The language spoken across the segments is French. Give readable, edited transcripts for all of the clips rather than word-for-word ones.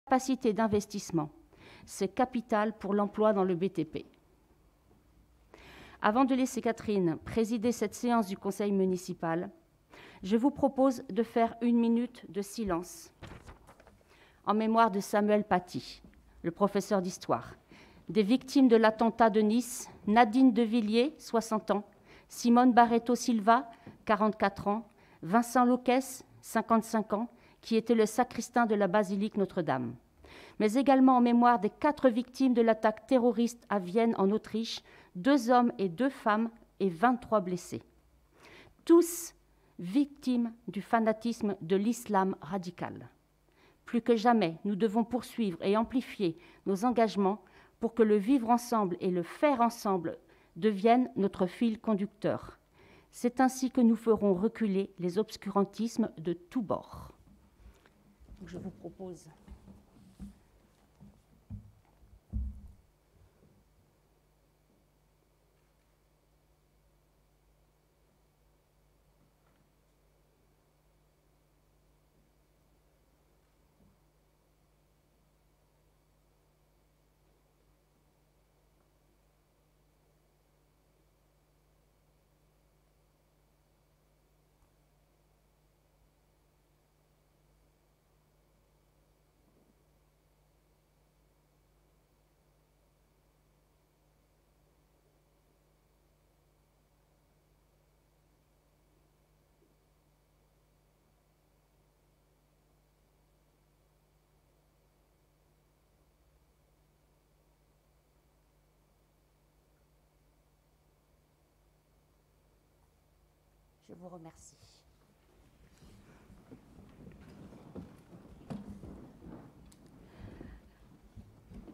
capacité d'investissement. C'est capital pour l'emploi dans le BTP. Avant de laisser Catherine présider cette séance du conseil municipal, je vous propose de faire 1 minute de silence en mémoire de Samuel Paty, le professeur d'histoire, des victimes de l'attentat de Nice, Nadine de Villiers, 60 ans, Simone Barreto Silva, 44 ans, Vincent Loquès, 55 ans, qui était le sacristain de la basilique Notre-Dame, mais également en mémoire des 4 victimes de l'attaque terroriste à Vienne en Autriche, 2 hommes et 2 femmes et 23 blessés. Tous victimes du fanatisme de l'islam radical. Plus que jamais, nous devons poursuivre et amplifier nos engagements pour que le vivre ensemble et le faire ensemble deviennent notre fil conducteur. C'est ainsi que nous ferons reculer les obscurantismes de tous bords. Je vous propose... Je vous remercie.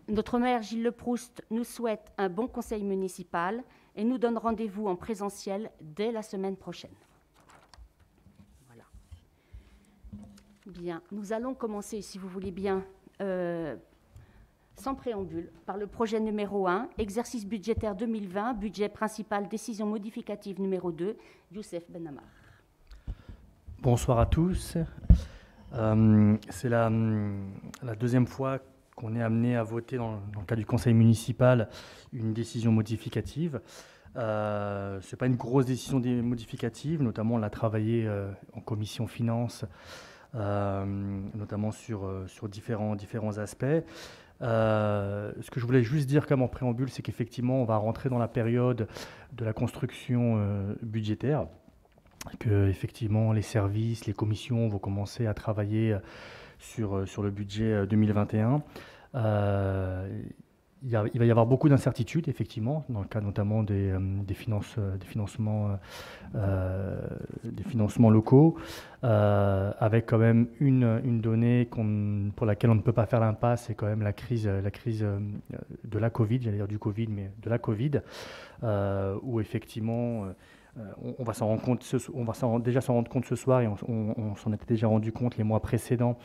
Notre maire Gilles Leproust nous souhaite un bon conseil municipal et nous donne rendez-vous en présentiel dès la semaine prochaine. Voilà. Bien, nous allons commencer, si vous voulez bien, sans préambule, par le projet numéro 1, exercice budgétaire 2020, budget principal, décision modificative numéro 2, Youssef Benamar. Bonsoir à tous. C'est la deuxième fois qu'on est amené à voter dans le cas du conseil municipal une décision modificative. Ce n'est pas une grosse décision modificative, notamment on l'a travaillé en commission finances, notamment sur différents aspects. Ce que je voulais juste dire comme en préambule, c'est qu'effectivement, on va rentrer dans la période de la construction budgétaire, que effectivement les services, les commissions vont commencer à travailler sur le budget 2021. Il va y avoir beaucoup d'incertitudes, effectivement, dans le cas notamment des financements locaux, avec quand même une donnée pour laquelle on ne peut pas faire l'impasse, c'est quand même la crise de la Covid, j'allais dire du Covid, mais de la Covid, où effectivement... on va s'en rendre compte, déjà s'en rendre compte ce soir, et on s'en était déjà rendu compte les mois précédents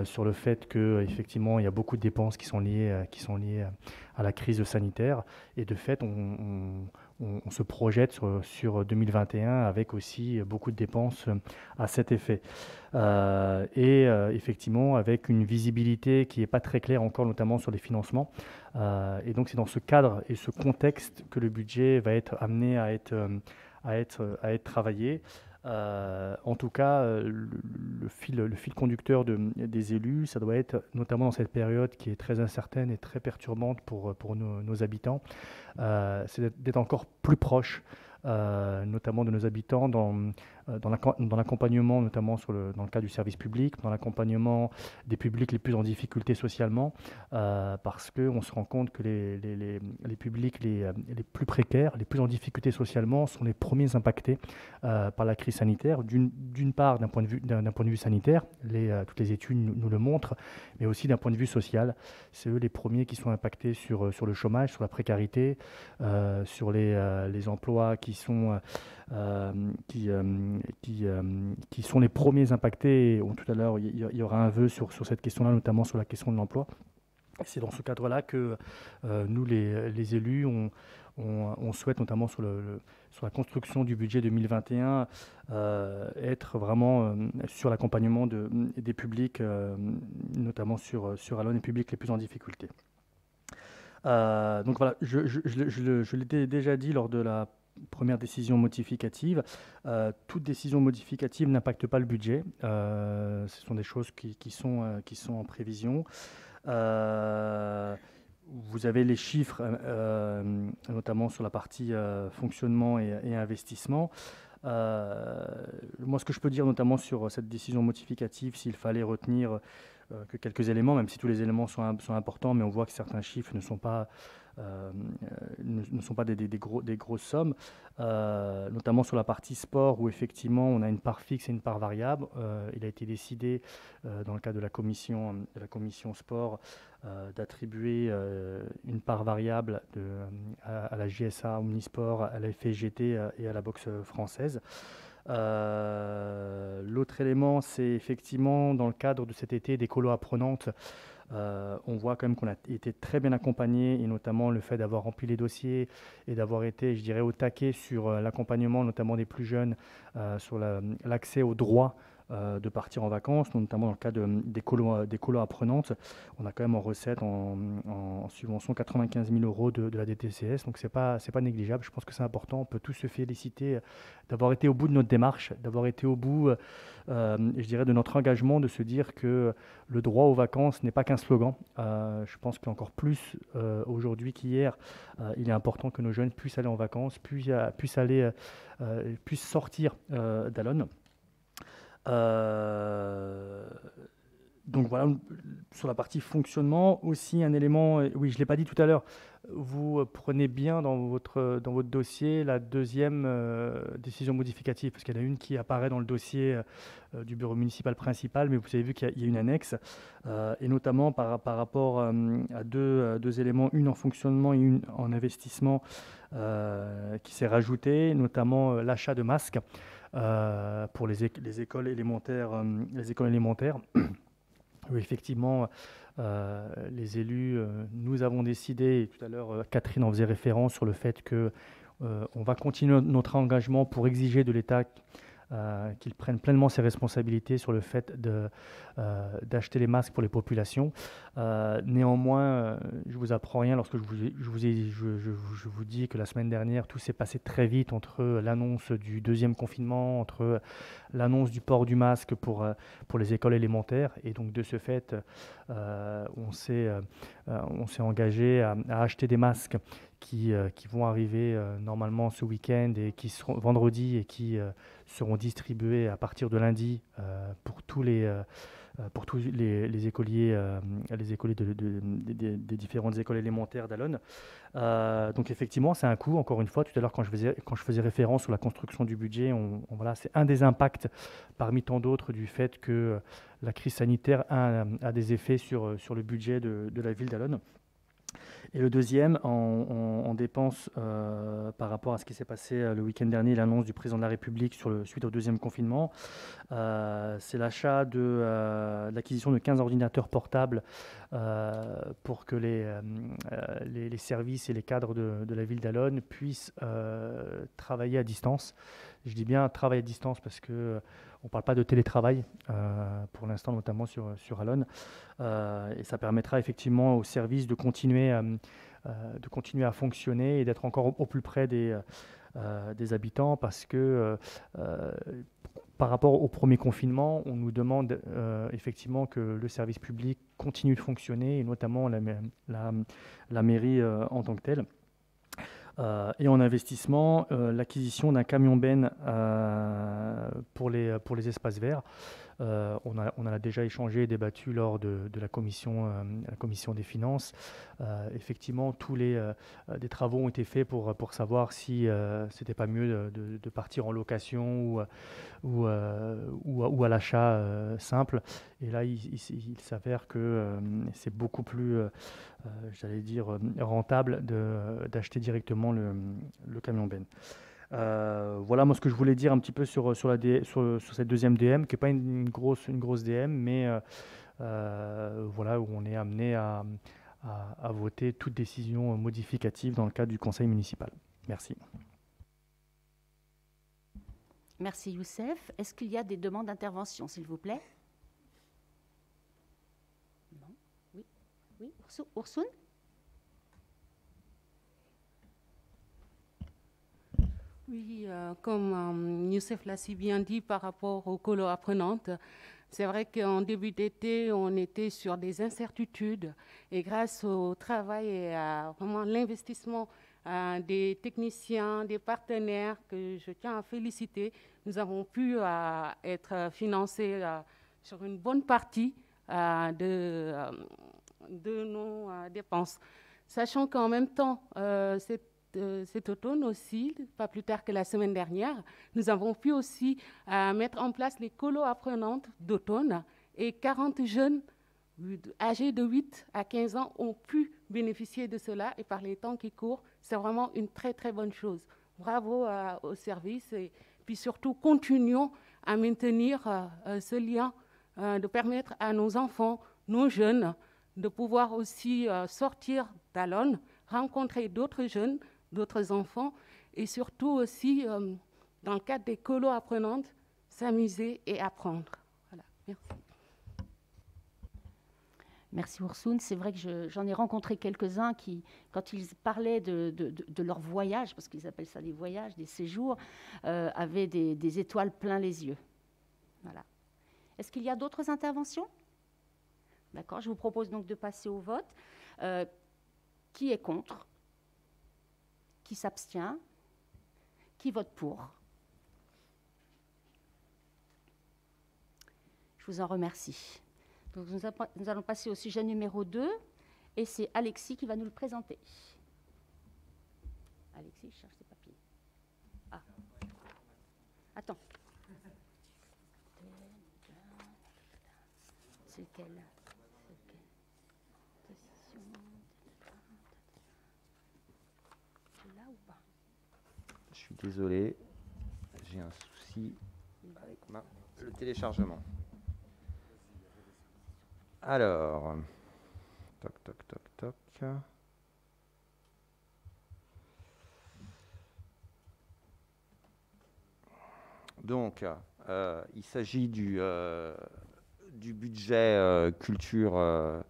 sur le fait qu'effectivement il y a beaucoup de dépenses qui sont liées à la crise sanitaire, et de fait on se projette sur 2021 avec aussi beaucoup de dépenses à cet effet. Effectivement avec une visibilité qui n'est pas très claire encore, notamment sur les financements. Et donc c'est dans ce cadre et ce contexte que le budget va être amené à être travaillé. En tout cas, le fil conducteur des élus, ça doit être, notamment dans cette période qui est très incertaine et très perturbante pour nos habitants, c'est d'être encore plus proche, notamment de nos habitants dans l'accompagnement, notamment dans le cas du service public, dans l'accompagnement des publics les plus en difficulté socialement, parce qu'on se rend compte que les publics les plus précaires, les plus en difficulté socialement, sont les premiers impactés par la crise sanitaire, d'une part d'un point de vue sanitaire, toutes les études nous le montrent, mais aussi d'un point de vue social. C'est eux les premiers qui sont impactés sur le chômage, sur la précarité, sur les emplois qui sont les premiers impactés. Tout à l'heure, il y aura un vœu sur cette question-là, notamment sur la question de l'emploi. C'est dans ce cadre-là que nous, les élus, on souhaite notamment sur la construction du budget 2021 être vraiment sur l'accompagnement des publics, notamment sur Allonnes, les publics les plus en difficulté. Donc voilà, je l'ai déjà dit lors de la première décision modificative. Toute décision modificative n'impacte pas le budget. Ce sont des choses qui sont en prévision. Vous avez les chiffres, notamment sur la partie fonctionnement et investissement. Moi, ce que je peux dire notamment sur cette décision modificative, s'il fallait retenir que quelques éléments, même si tous les éléments sont importants, mais on voit que certains chiffres ne sont pas des grosses sommes, notamment sur la partie sport où effectivement on a une part fixe et une part variable. Il a été décidé dans le cadre de la commission sport d'attribuer une part variable à la JSA Omnisport, à la FGT et à la boxe française. L'autre élément, c'est effectivement dans le cadre de cet été des colos apprenantes. On voit quand même qu'on a été très bien accompagné, et notamment le fait d'avoir rempli les dossiers et d'avoir été, je dirais, au taquet sur l'accompagnement, notamment des plus jeunes, sur l'accès aux droits de partir en vacances, notamment dans le cas des colos apprenantes. On a quand même en recette, en subvention, 95 000 € de la DTCS, donc c'est pas négligeable. Je pense que c'est important. On peut tous se féliciter d'avoir été au bout de notre démarche, d'avoir été au bout, je dirais, de notre engagement, de se dire que le droit aux vacances n'est pas qu'un slogan. Je pense qu'encore plus aujourd'hui qu'hier, il est important que nos jeunes puissent aller en vacances, puissent sortir d'Allonnes. Donc voilà, sur la partie fonctionnement, aussi un élément, oui, je ne l'ai pas dit tout à l'heure, vous prenez bien dans votre dossier la deuxième décision modificative, parce qu'il y en a une qui apparaît dans le dossier du bureau municipal principal, mais vous avez vu qu'il y a une annexe, et notamment par rapport à deux éléments, une en fonctionnement et une en investissement, qui s'est rajoutée, notamment l'achat de masques pour les écoles élémentaires. Oui, effectivement, les élus, nous avons décidé, et tout à l'heure Catherine en faisait référence sur le fait que on va continuer notre engagement pour exiger de l'État qu'il prenne pleinement ses responsabilités sur le fait d'acheter les masques pour les populations. Néanmoins, je ne vous apprends rien lorsque je vous dis que la semaine dernière, tout s'est passé très vite entre l'annonce du deuxième confinement, entre l'annonce du port du masque pour les écoles élémentaires. Et donc, de ce fait, on s'est engagé à acheter des masques qui vont arriver normalement ce week-end et qui seront vendredi et qui seront distribués à partir de lundi pour tous les écoliers, des différentes écoles élémentaires d'Allonnes. Donc effectivement, c'est un coût. Encore une fois, tout à l'heure, quand je faisais référence sur la construction du budget, voilà, c'est un des impacts parmi tant d'autres du fait que la crise sanitaire a des effets sur le budget de la ville d'Allonnes. Et le deuxième, en dépenses par rapport à ce qui s'est passé le week-end dernier, l'annonce du président de la République suite au deuxième confinement, c'est l'achat l'acquisition de 15 ordinateurs portables pour que les services et les cadres de la ville d'Allonnes puissent travailler à distance. Je dis bien travail à distance parce que on ne parle pas de télétravail pour l'instant, notamment sur Allonnes. Et ça permettra effectivement aux services de continuer à fonctionner et d'être encore au plus près des habitants, parce que par rapport au premier confinement, on nous demande effectivement que le service public continue de fonctionner, et notamment la mairie en tant que telle. Et en investissement, l'acquisition d'un camion-benne pour les espaces verts. On en a déjà échangé et débattu lors de la commission des finances. Effectivement, tous des travaux ont été faits pour savoir si c'était pas mieux de partir en location ou à l'achat simple. Et là, il s'avère que c'est beaucoup plus, j'allais dire, rentable d'acheter directement le camion-benne. Voilà moi ce que je voulais dire un petit peu sur cette deuxième DM, qui n'est pas une grosse DM, mais voilà, où on est amené à à voter toute décision modificative dans le cadre du conseil municipal. Merci. Merci Youssef. Est-ce qu'il y a des demandes d'intervention, s'il vous plaît? Non. Oui. Oui. Ursoun? Oui, comme Youssef l'a si bien dit par rapport aux colos apprenantes, c'est vrai qu'en début d'été, on était sur des incertitudes et grâce au travail et à vraiment l'investissement des techniciens, des partenaires que je tiens à féliciter, nous avons pu être financés sur une bonne partie de nos dépenses. Sachant qu'en même temps, cet automne aussi, pas plus tard que la semaine dernière, nous avons pu aussi mettre en place les colos apprenantes d'automne et 40 jeunes âgés de 8 à 15 ans ont pu bénéficier de cela et par les temps qui courent, c'est vraiment une très très bonne chose. Bravo au service et puis surtout continuons à maintenir ce lien, de permettre à nos enfants, nos jeunes, de pouvoir aussi sortir d'Alonne, rencontrer d'autres jeunes, d'autres enfants et surtout aussi, dans le cadre des colos apprenantes, s'amuser et apprendre. Voilà, merci. Merci Ursoun. C'est vrai que j'en ai rencontré quelques-uns qui, quand ils parlaient de leur voyage, parce qu'ils appellent ça des voyages, des séjours, avaient des étoiles plein les yeux. Voilà. Est-ce qu'il y a d'autres interventions? D'accord, je vous propose donc de passer au vote. Qui est contre? Qui s'abstient? Qui vote pour? Je vous en remercie. Donc nous allons passer au sujet numéro 2 et c'est Alexis qui va nous le présenter. Alexis, je cherche tes papiers. Ah, attends. C'est lequel? Là ou pas? Je suis désolé, j'ai un souci avec le téléchargement. Alors, toc, toc, toc, toc. Donc, il s'agit du budget culture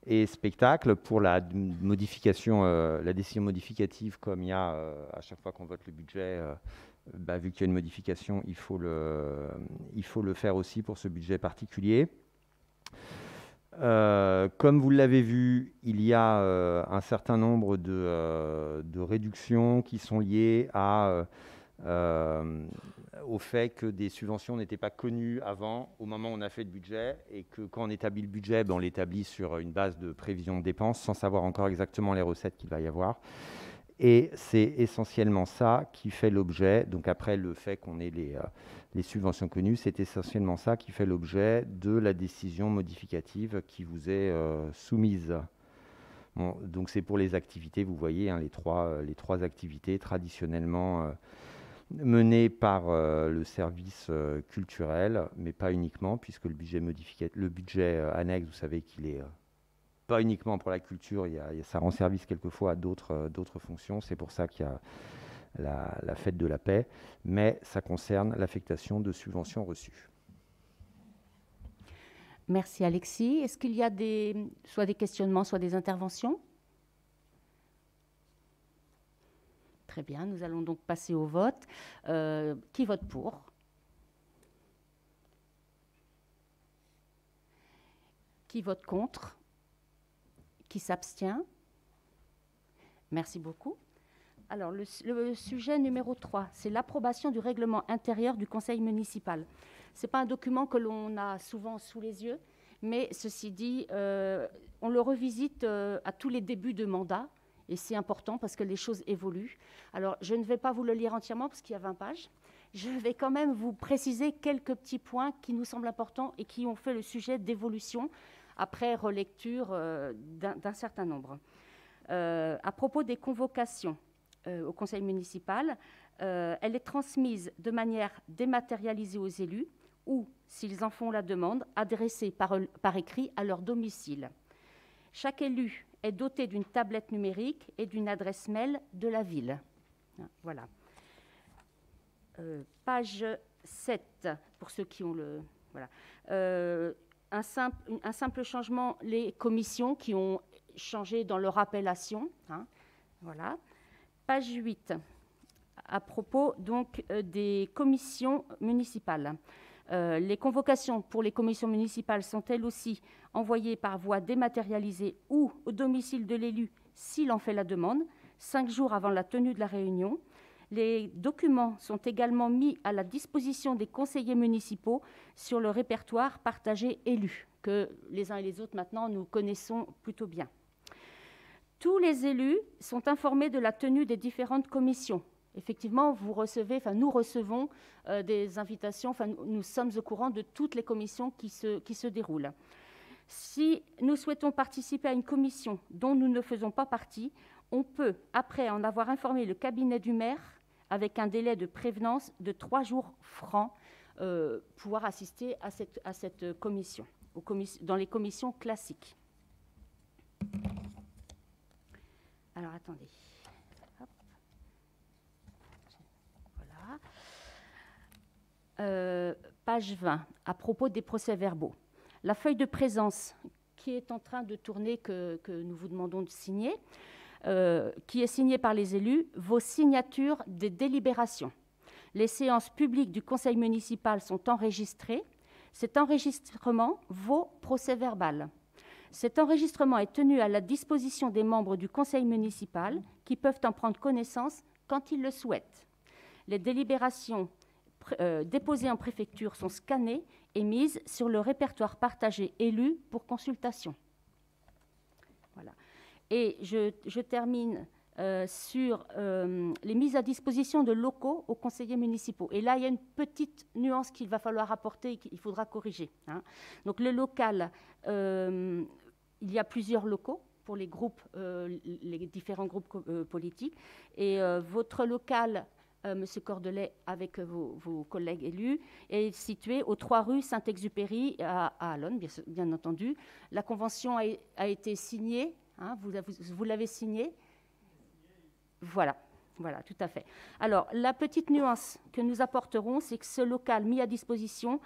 et spectacle pour la modification, la décision modificative, comme il y a à chaque fois qu'on vote le budget. Vu qu'il y a une modification, il faut le faire aussi pour ce budget particulier. Comme vous l'avez vu, il y a un certain nombre de réductions qui sont liées au fait que des subventions n'étaient pas connues avant, au moment où on a fait le budget, et que quand on établit le budget, on l'établit sur une base de prévision de dépenses, sans savoir encore exactement les recettes qu'il va y avoir. Et c'est essentiellement ça qui fait l'objet, donc après le fait qu'on ait les subventions connues, c'est essentiellement ça qui fait l'objet de la décision modificative qui vous est soumise. Bon, donc c'est pour les activités, vous voyez, les trois activités traditionnellement menées par le service culturel, mais pas uniquement, puisque le budget annexe, vous savez qu'il est pas uniquement pour la culture, ça rend service quelquefois à d'autres fonctions. C'est pour ça qu'il y a la fête de la paix, mais ça concerne l'affectation de subventions reçues. Merci Alexis. Est-ce qu'il y a soit des questionnements, soit des interventions? Très bien, nous allons donc passer au vote. Qui vote pour? Qui vote contre? Qui s'abstient? Merci beaucoup. Alors, le sujet numéro 3, c'est l'approbation du règlement intérieur du conseil municipal. Ce n'est pas un document que l'on a souvent sous les yeux, mais ceci dit, on le revisite à tous les débuts de mandat, et c'est important parce que les choses évoluent. Alors, je ne vais pas vous le lire entièrement parce qu'il y a 20 pages. Je vais quand même vous préciser quelques petits points qui nous semblent importants et qui ont fait le sujet d'évolution après relecture d'un certain nombre. À propos des convocations au conseil municipal, elle est transmise de manière dématérialisée aux élus ou, s'ils en font la demande, adressée par écrit à leur domicile. Chaque élu est doté d'une tablette numérique et d'une adresse mail de la ville. Voilà. Page 7, pour ceux qui ont le... Voilà. Un simple changement, les commissions qui ont changé dans leur appellation. Hein, voilà. Page 8, à propos donc des commissions municipales. Les convocations pour les commissions municipales sont elles aussi envoyées par voie dématérialisée ou au domicile de l'élu s'il en fait la demande, 5 jours avant la tenue de la réunion. Les documents sont également mis à la disposition des conseillers municipaux sur le répertoire partagé élu, que les uns et les autres maintenant nous connaissons plutôt bien. Tous les élus sont informés de la tenue des différentes commissions. Effectivement, vous recevez, nous recevons des invitations, nous sommes au courant de toutes les commissions qui se déroulent. Si nous souhaitons participer à une commission dont nous ne faisons pas partie, on peut, après en avoir informé le cabinet du maire, avec un délai de prévenance de 3 jours francs, pouvoir assister à cette commission, dans les commissions classiques. Alors, attendez. Hop. Voilà. Page 20, à propos des procès-verbaux. La feuille de présence qui est en train de tourner, que nous vous demandons de signer, qui est signée par les élus, vos signatures des délibérations. Les séances publiques du conseil municipal sont enregistrées. Cet enregistrement vaut procès-verbal. Cet enregistrement est tenu à la disposition des membres du conseil municipal qui peuvent en prendre connaissance quand ils le souhaitent. Les délibérations déposées en préfecture sont scannées et mises sur le répertoire partagé élu pour consultation. Voilà. Et je termine sur les mises à disposition de locaux aux conseillers municipaux. Et là, il y a une petite nuance qu'il va falloir apporter et qu'il faudra corriger. Hein. Donc le local, il y a plusieurs locaux pour les groupes, les différents groupes politiques. Et votre local, Monsieur Cordelet, avec vos collègues élus, est situé aux 3 rue Saint-Exupéry à Allonne, bien entendu. La convention a été signée. Hein, vous l'avez signée. Voilà, tout à fait. Alors, la petite nuance que nous apporterons, c'est que ce local mis à disposition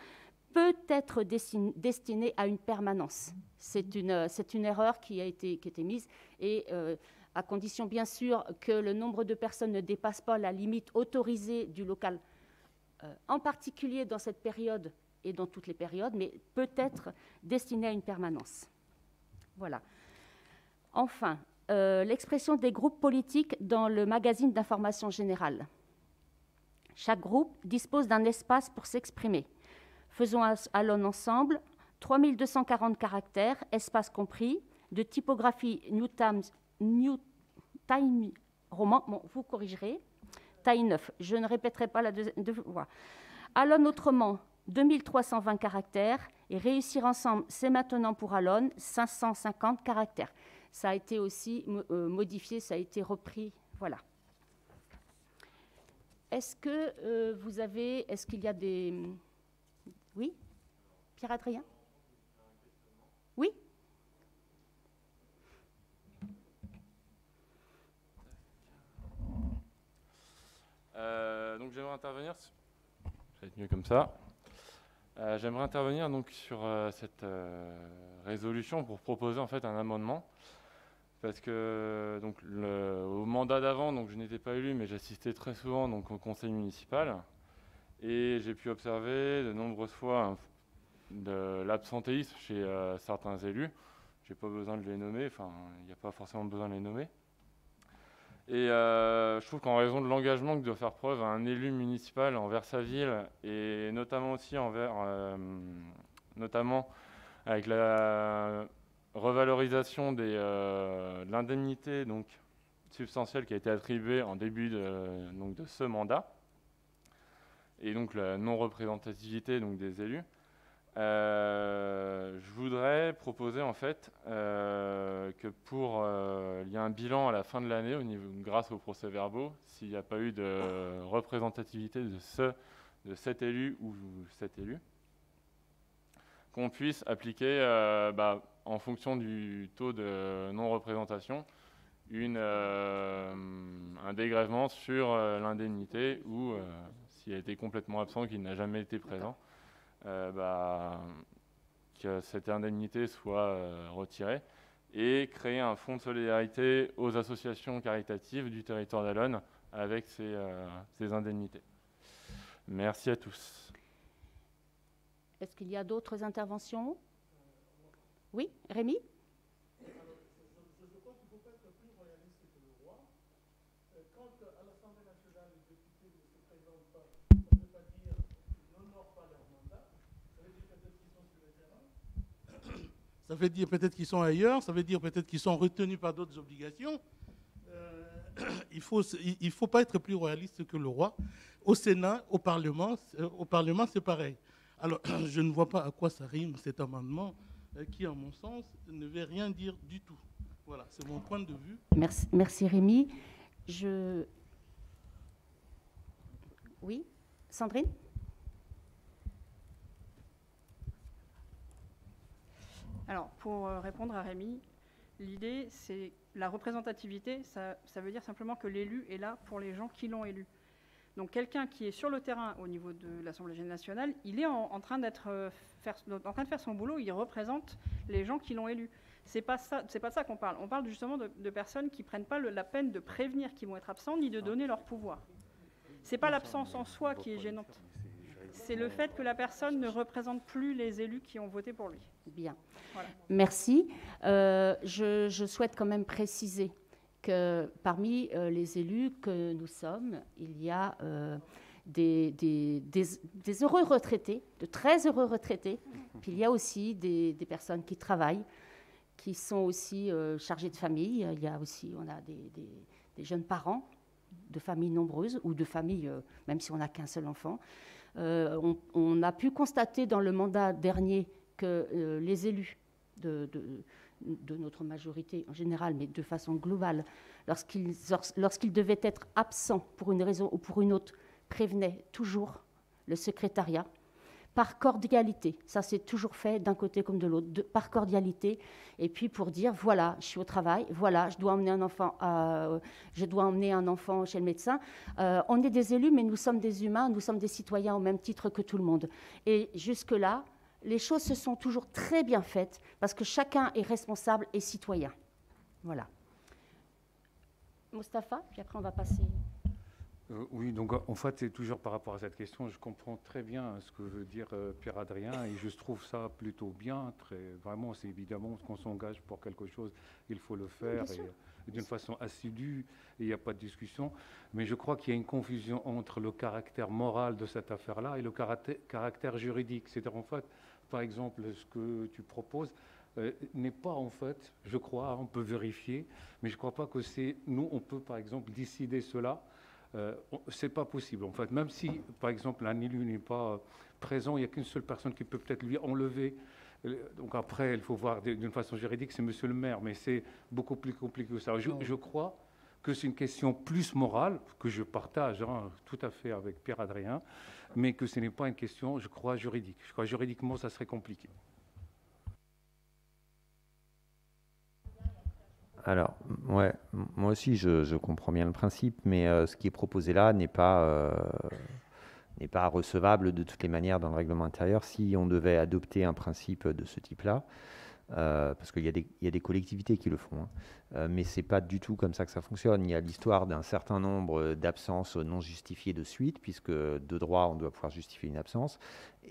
peut être destiné à une permanence. C'est une erreur qui a été mise, et à condition, bien sûr, que le nombre de personnes ne dépasse pas la limite autorisée du local, en particulier dans cette période et dans toutes les périodes, mais peut être destiné à une permanence. Voilà. Enfin, l'expression des groupes politiques dans le magazine d'information générale. Chaque groupe dispose d'un espace pour s'exprimer. Faisons Allonne ensemble, 3240 caractères, espace compris, de typographie New Time Roman, bon, vous corrigerez, taille 9, je ne répéterai pas la deux fois. Allonne autrement, 2320 caractères, et réussir ensemble, c'est maintenant pour Allonne, 550 caractères. Ça a été aussi modifié, ça a été repris, voilà. Est-ce qu'il y a des... Oui, Pierre-Adrien? Oui. Donc j'aimerais intervenir, ça va être mieux comme ça. J'aimerais intervenir donc sur cette résolution pour proposer en fait un amendement, parce que donc au mandat d'avant, donc je n'étais pas élu, mais j'assistais très souvent donc au conseil municipal, et j'ai pu observer de nombreuses fois de l'absentéisme chez certains élus. J'ai pas besoin de les nommer, enfin il n'y a pas forcément besoin de les nommer. Et je trouve qu'en raison de l'engagement que doit faire preuve un élu municipal envers sa ville, et notamment aussi notamment avec la revalorisation de l'indemnité donc substantielle qui a été attribuée en début de ce mandat, et donc la non-représentativité donc des élus, je voudrais proposer en fait que il y a un bilan à la fin de l'année grâce aux procès-verbaux, s'il n'y a pas eu de représentativité de cet élu ou cet élu, qu'on puisse appliquer en fonction du taux de non-représentation, un dégrèvement sur l'indemnité ou s'il a été complètement absent, qu'il n'a jamais été présent, que cette indemnité soit retirée et créer un fonds de solidarité aux associations caritatives du territoire d'Allonnes avec ces indemnités. Merci à tous. Est-ce qu'il y a d'autres interventions? Oui, Rémi? Ça veut dire peut-être qu'ils sont ailleurs, ça veut dire peut-être qu'ils sont retenus par d'autres obligations. Il faut pas être plus royaliste que le roi. Au Sénat, au Parlement, c'est pareil. Alors, je ne vois pas à quoi ça rime cet amendement qui, à mon sens, ne veut rien dire du tout. Voilà, c'est mon point de vue. Merci Rémi. Oui, Sandrine? Alors, pour répondre à Rémi, l'idée, c'est la représentativité, ça veut dire simplement que l'élu est là pour les gens qui l'ont élu. Donc, quelqu'un qui est sur le terrain au niveau de l'Assemblée nationale, il est en train de faire son boulot, il représente les gens qui l'ont élu. C'est pas de ça qu'on parle. On parle justement de personnes qui ne prennent pas la peine de prévenir qu'ils vont être absents, ni de donner leur pouvoir. C'est pas l'absence en soi qui est gênante. C'est le fait que la personne ne représente plus les élus qui ont voté pour lui. Bien. Voilà. Merci. Je souhaite quand même préciser que parmi les élus que nous sommes, il y a des heureux retraités, de très heureux retraités. Puis il y a aussi des personnes qui travaillent, qui sont aussi chargées de famille. On a des jeunes parents de familles nombreuses ou de familles, même si on n'a qu'un seul enfant. On a pu constater dans le mandat dernier que les élus de notre majorité en général, mais de façon globale, lorsqu'ils devaient être absents pour une raison ou pour une autre, prévenaient toujours le secrétariat par cordialité. Ça, c'est toujours fait d'un côté comme de l'autre, par cordialité. Et puis pour dire, voilà, je suis au travail, voilà, je dois emmener un enfant chez le médecin. On est des élus, mais nous sommes des humains, nous sommes des citoyens au même titre que tout le monde. Et jusque-là, les choses se sont toujours très bien faites parce que chacun est responsable et citoyen. Voilà. Moustapha, puis après on va passer... Oui, donc en fait, c'est toujours par rapport à cette question, je comprends très bien ce que veut dire Pierre-Adrien et je trouve ça plutôt bien. Vraiment, c'est évidemment qu'on s'engage pour quelque chose, il faut le faire et d'une façon assidue et il n'y a pas de discussion. Mais je crois qu'il y a une confusion entre le caractère moral de cette affaire-là et le caractère juridique. C'est-à-dire, en fait, par exemple, ce que tu proposes n'est pas, en fait, je crois, on peut vérifier, mais je ne crois pas que c'est nous, on peut, par exemple, décider cela. C'est pas possible. En fait, même si, par exemple, un élu n'est pas présent, il n'y a qu'une seule personne qui peut peut-être lui enlever. Donc après, il faut voir d'une façon juridique, c'est monsieur le maire, mais c'est beaucoup plus compliqué que ça. Je crois que c'est une question plus morale, que je partage tout à fait avec Pierre-Adrien, mais que ce n'est pas une question, je crois, juridique. Je crois juridiquement, ça serait compliqué. Alors, ouais, moi aussi, je comprends bien le principe, mais ce qui est proposé là n'est pas recevable de toutes les manières dans le règlement intérieur si on devait adopter un principe de ce type-là, parce qu'il y a des collectivités qui le font, mais ce n'est pas du tout comme ça que ça fonctionne. Il y a l'histoire d'un certain nombre d'absences non justifiées de suite, puisque de droit, on doit pouvoir justifier une absence,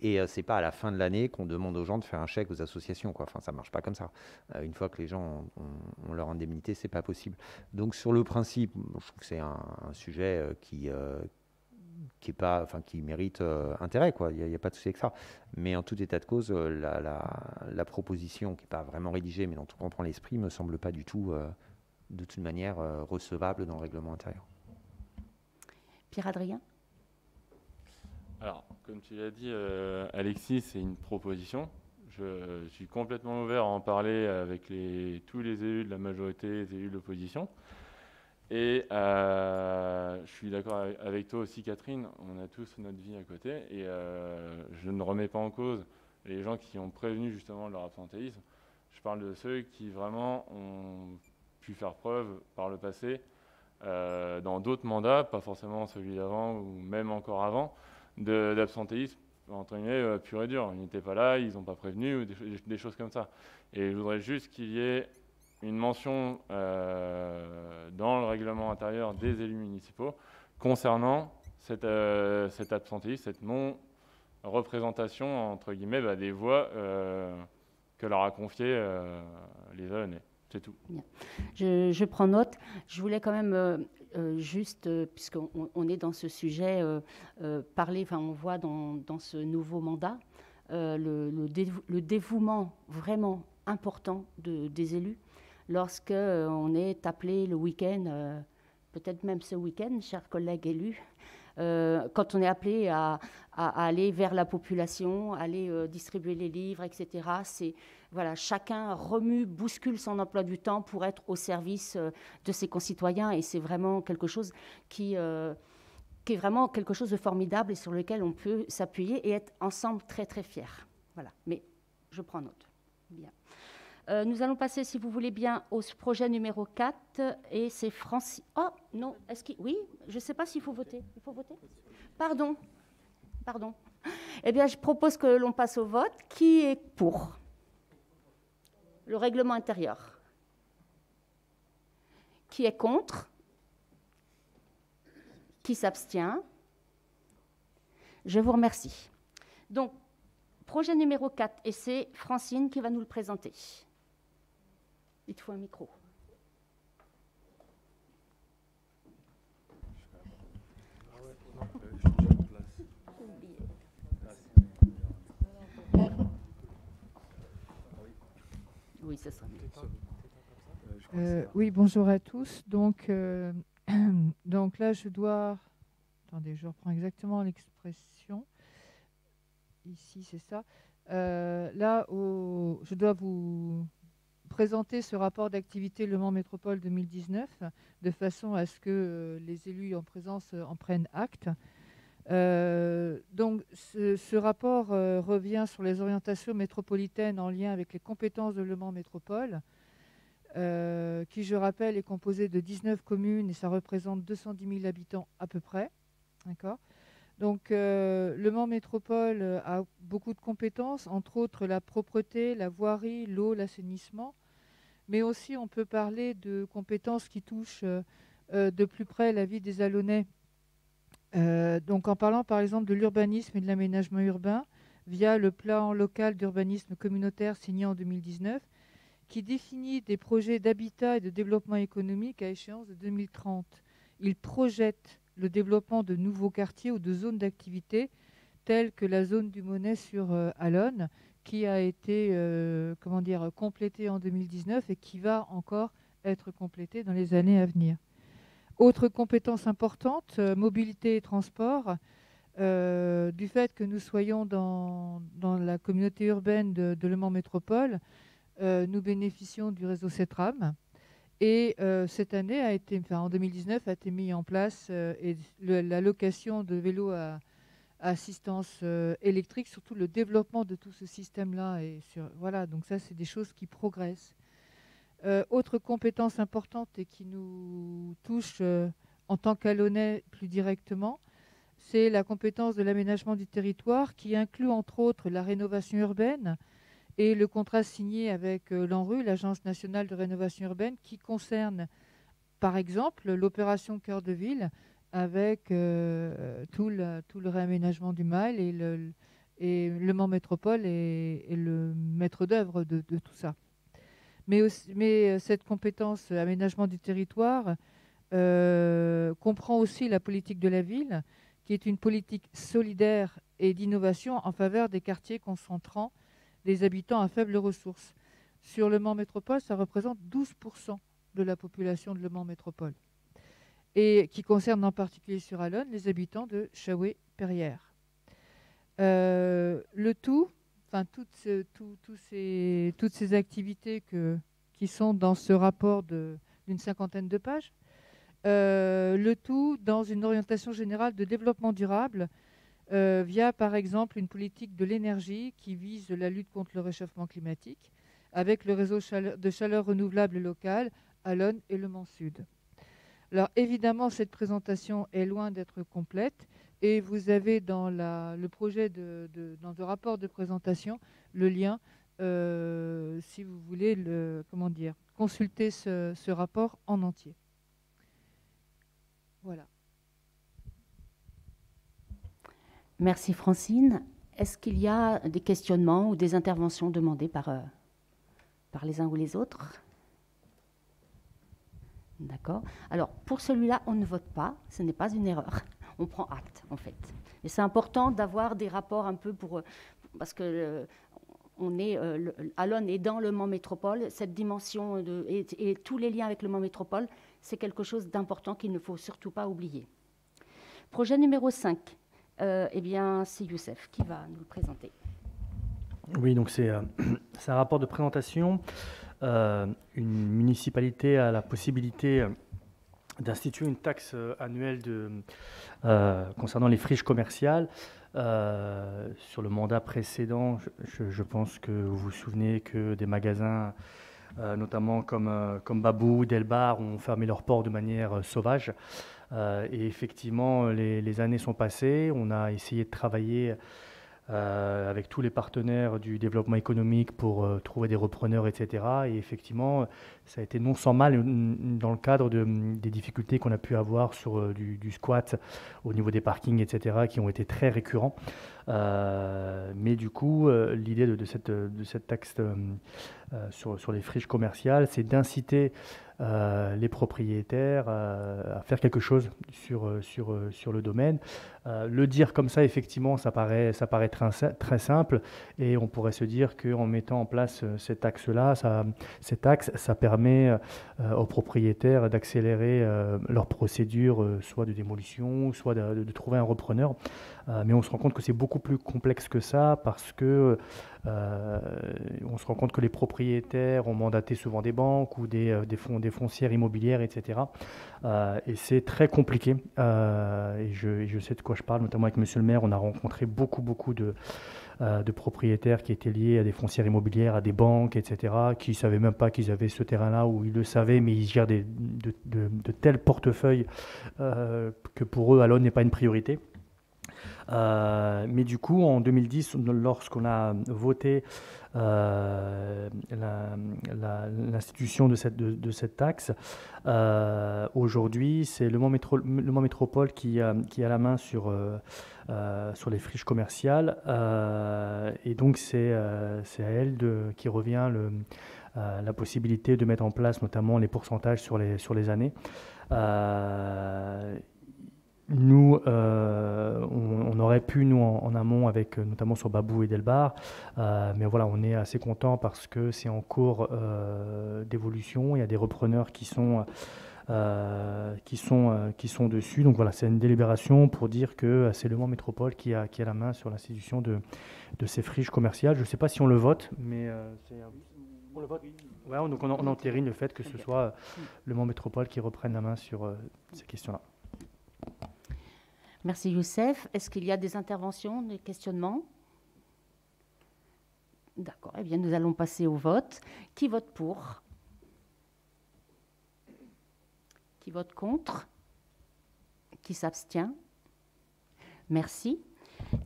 et ce n'est pas à la fin de l'année qu'on demande aux gens de faire un chèque aux associations, quoi. Enfin, ça ne marche pas comme ça. Une fois que les gens ont leur indemnité, ce n'est pas possible. Donc sur le principe, je trouve que c'est un sujet qui mérite intérêt, quoi. Il n'y a pas de souci avec ça. Mais en tout état de cause, la proposition, qui n'est pas vraiment rédigée, mais dont on comprend l'esprit, ne me semble pas du tout, de toute manière, recevable dans le règlement intérieur. Pierre-Adrien ? Alors, comme tu l'as dit, Alexis, c'est une proposition. Je suis complètement ouvert à en parler avec tous les élus de la majorité, les élus de l'opposition. Et je suis d'accord avec toi aussi, Catherine, on a tous notre vie à côté et je ne remets pas en cause les gens qui ont prévenu justement de leur absentéisme. Je parle de ceux qui vraiment ont pu faire preuve par le passé, dans d'autres mandats, pas forcément celui d'avant ou même encore avant, d'absentéisme, entre guillemets, pur et dur. Ils n'étaient pas là, ils n'ont pas prévenu, ou des choses comme ça. Et je voudrais juste qu'il y ait une mention dans le règlement intérieur des élus municipaux concernant cet absentéisme, cette non-représentation, entre guillemets, des voix que leur a confié les AENE. C'est tout. Bien. Je prends note. Je voulais quand même juste, puisqu'on est dans ce sujet, parler, on voit dans ce nouveau mandat le dévouement vraiment important des élus lorsque on est appelé le week-end, peut-être même ce week-end, chers collègues élus, quand on est appelé à aller vers la population, aller distribuer les livres, etc. Voilà, chacun remue, bouscule son emploi du temps pour être au service de ses concitoyens, et c'est vraiment quelque chose qui est vraiment quelque chose de formidable et sur lequel on peut s'appuyer et être ensemble très très fiers. Voilà, mais je prends note. Bien. Nous allons passer, si vous voulez bien, au projet numéro 4, et c'est Francis. Oh, non, oui, je ne sais pas s'il faut voter. Il faut voter ? Pardon. Eh bien, je propose que l'on passe au vote. Qui est pour le règlement intérieur? Qui est contre? Qui s'abstient? Je vous remercie. Donc, projet numéro 4, et c'est Francine qui va nous le présenter. Il te faut un micro. Oui, ça sera mieux. Oui, bonjour à tous. Donc, donc là, je dois... Attendez, je reprends exactement l'expression. Ici, c'est ça. Là, je dois vous présenter ce rapport d'activité Le Mans Métropole 2019 de façon à ce que les élus en présence en prennent acte. Donc, ce rapport revient sur les orientations métropolitaines en lien avec les compétences de Le Mans Métropole, qui, je rappelle, est composé de 19 communes et ça représente 210 000 habitants à peu près. D'accord ? Donc, Le Mans Métropole a beaucoup de compétences, entre autres la propreté, la voirie, l'eau, l'assainissement. Mais aussi, on peut parler de compétences qui touchent de plus près la vie des Alonnais. Donc, en parlant par exemple de l'urbanisme et de l'aménagement urbain, via le plan local d'urbanisme communautaire signé en 2019, qui définit des projets d'habitat et de développement économique à échéance de 2030. Il projette le développement de nouveaux quartiers ou de zones d'activité, telles que la zone du Monnet sur Allonne, qui a été complétée en 2019 et qui va encore être complétée dans les années à venir. Autre compétence importante, mobilité et transport. Du fait que nous soyons dans la communauté urbaine de Le Mans Métropole, nous bénéficions du réseau CETRAM. Et cette année, en 2019, a été mis en place la location de vélos à assistance électrique, surtout le développement de tout ce système-là. Voilà, donc ça, c'est des choses qui progressent. Autre compétence importante et qui nous touche en tant qu'Allonnais plus directement, c'est la compétence de l'aménagement du territoire qui inclut entre autres la rénovation urbaine et le contrat signé avec l'ANRU, l'Agence nationale de rénovation urbaine, qui concerne par exemple l'opération Cœur de Ville avec tout le réaménagement du Mail et Le Mans Métropole et le maître d'œuvre de tout ça. Mais cette compétence aménagement du territoire comprend aussi la politique de la ville, qui est une politique solidaire et d'innovation en faveur des quartiers concentrant des habitants à faibles ressources. Sur Le Mans Métropole, ça représente 12% de la population de Le Mans Métropole, et qui concerne en particulier sur Allonne les habitants de Chaoué-Perrières. Le tout, toutes ces activités qui sont dans ce rapport d'une 50aine de pages, le tout dans une orientation générale de développement durable via par exemple une politique de l'énergie qui vise la lutte contre le réchauffement climatique, avec le réseau de chaleur renouvelable local à l'Aulne et le Mans Sud. Alors évidemment, cette présentation est loin d'être complète et vous avez dans le projet dans le rapport de présentation le lien si vous voulez consulter ce rapport en entier. Voilà. Merci Francine. Est-ce qu'il y a des questionnements ou des interventions demandées par les uns ou les autres? D'accord. Alors, pour celui-là, on ne vote pas. Ce n'est pas une erreur. On prend acte, en fait. Et c'est important d'avoir des rapports un peu parce que l'Aulne est dans le Mans Métropole. Cette dimension et tous les liens avec le Mans Métropole, c'est quelque chose d'important qu'il ne faut surtout pas oublier. Projet numéro 5. Eh bien, c'est Youssef qui va nous le présenter. Oui, donc c'est un rapport de présentation. Une municipalité a la possibilité d'instituer une taxe annuelle concernant les friches commerciales. Sur le mandat précédent, je pense que vous vous souvenez que des magasins, notamment comme Babou, Delbar, ont fermé leurs ports de manière sauvage. Et effectivement, les années sont passées. On a essayé de travailler avec tous les partenaires du développement économique pour trouver des repreneurs, etc. Et effectivement, ça a été non sans mal dans le cadre des difficultés qu'on a pu avoir sur du squat au niveau des parkings, etc., qui ont été très récurrents. Mais du coup, l'idée de cette taxe sur les friches commerciales, c'est d'inciter les propriétaires à faire quelque chose sur le domaine. Le dire comme ça, effectivement, ça paraît très simple, et on pourrait se dire qu'en mettant en place cette taxe-là, ça permet aux propriétaires d'accélérer leur procédure, soit de démolition, soit de trouver un repreneur. Mais on se rend compte que c'est beaucoup plus complexe que ça, parce que on se rend compte que les propriétaires ont mandaté souvent des banques ou des foncières immobilières, etc. Et c'est très compliqué. Et je sais de quoi je parle, notamment avec Monsieur le maire. On a rencontré beaucoup de propriétaires qui étaient liés à des foncières immobilières, à des banques, etc., qui ne savaient même pas qu'ils avaient ce terrain-là, ou ils le savaient, mais ils gèrent de tels portefeuilles que pour eux, l'Aulne n'est pas une priorité. Mais du coup, en 2010, lorsqu'on a voté l'institution de cette taxe, aujourd'hui, c'est le Mans Métropole qui a la main sur les friches commerciales, et donc c'est à elle qui revient la possibilité de mettre en place notamment les pourcentages sur les années. Nous, on aurait pu, nous, en amont, notamment sur Babou et Delbar, mais voilà, on est assez content parce que c'est en cours d'évolution. Il y a des repreneurs qui sont dessus. Donc voilà, c'est une délibération pour dire que c'est le Mans Métropole qui a la main sur l'institution de ces friches commerciales. Je ne sais pas si on le vote, mais on le vote. Ouais, donc on entérine le fait que ce soit le Mans Métropole qui reprenne la main sur ces questions-là. Merci Youssef. Est-ce qu'il y a des interventions, des questionnements? D'accord. Eh bien, nous allons passer au vote. Qui vote pour? Qui vote contre? Qui s'abstient? Merci.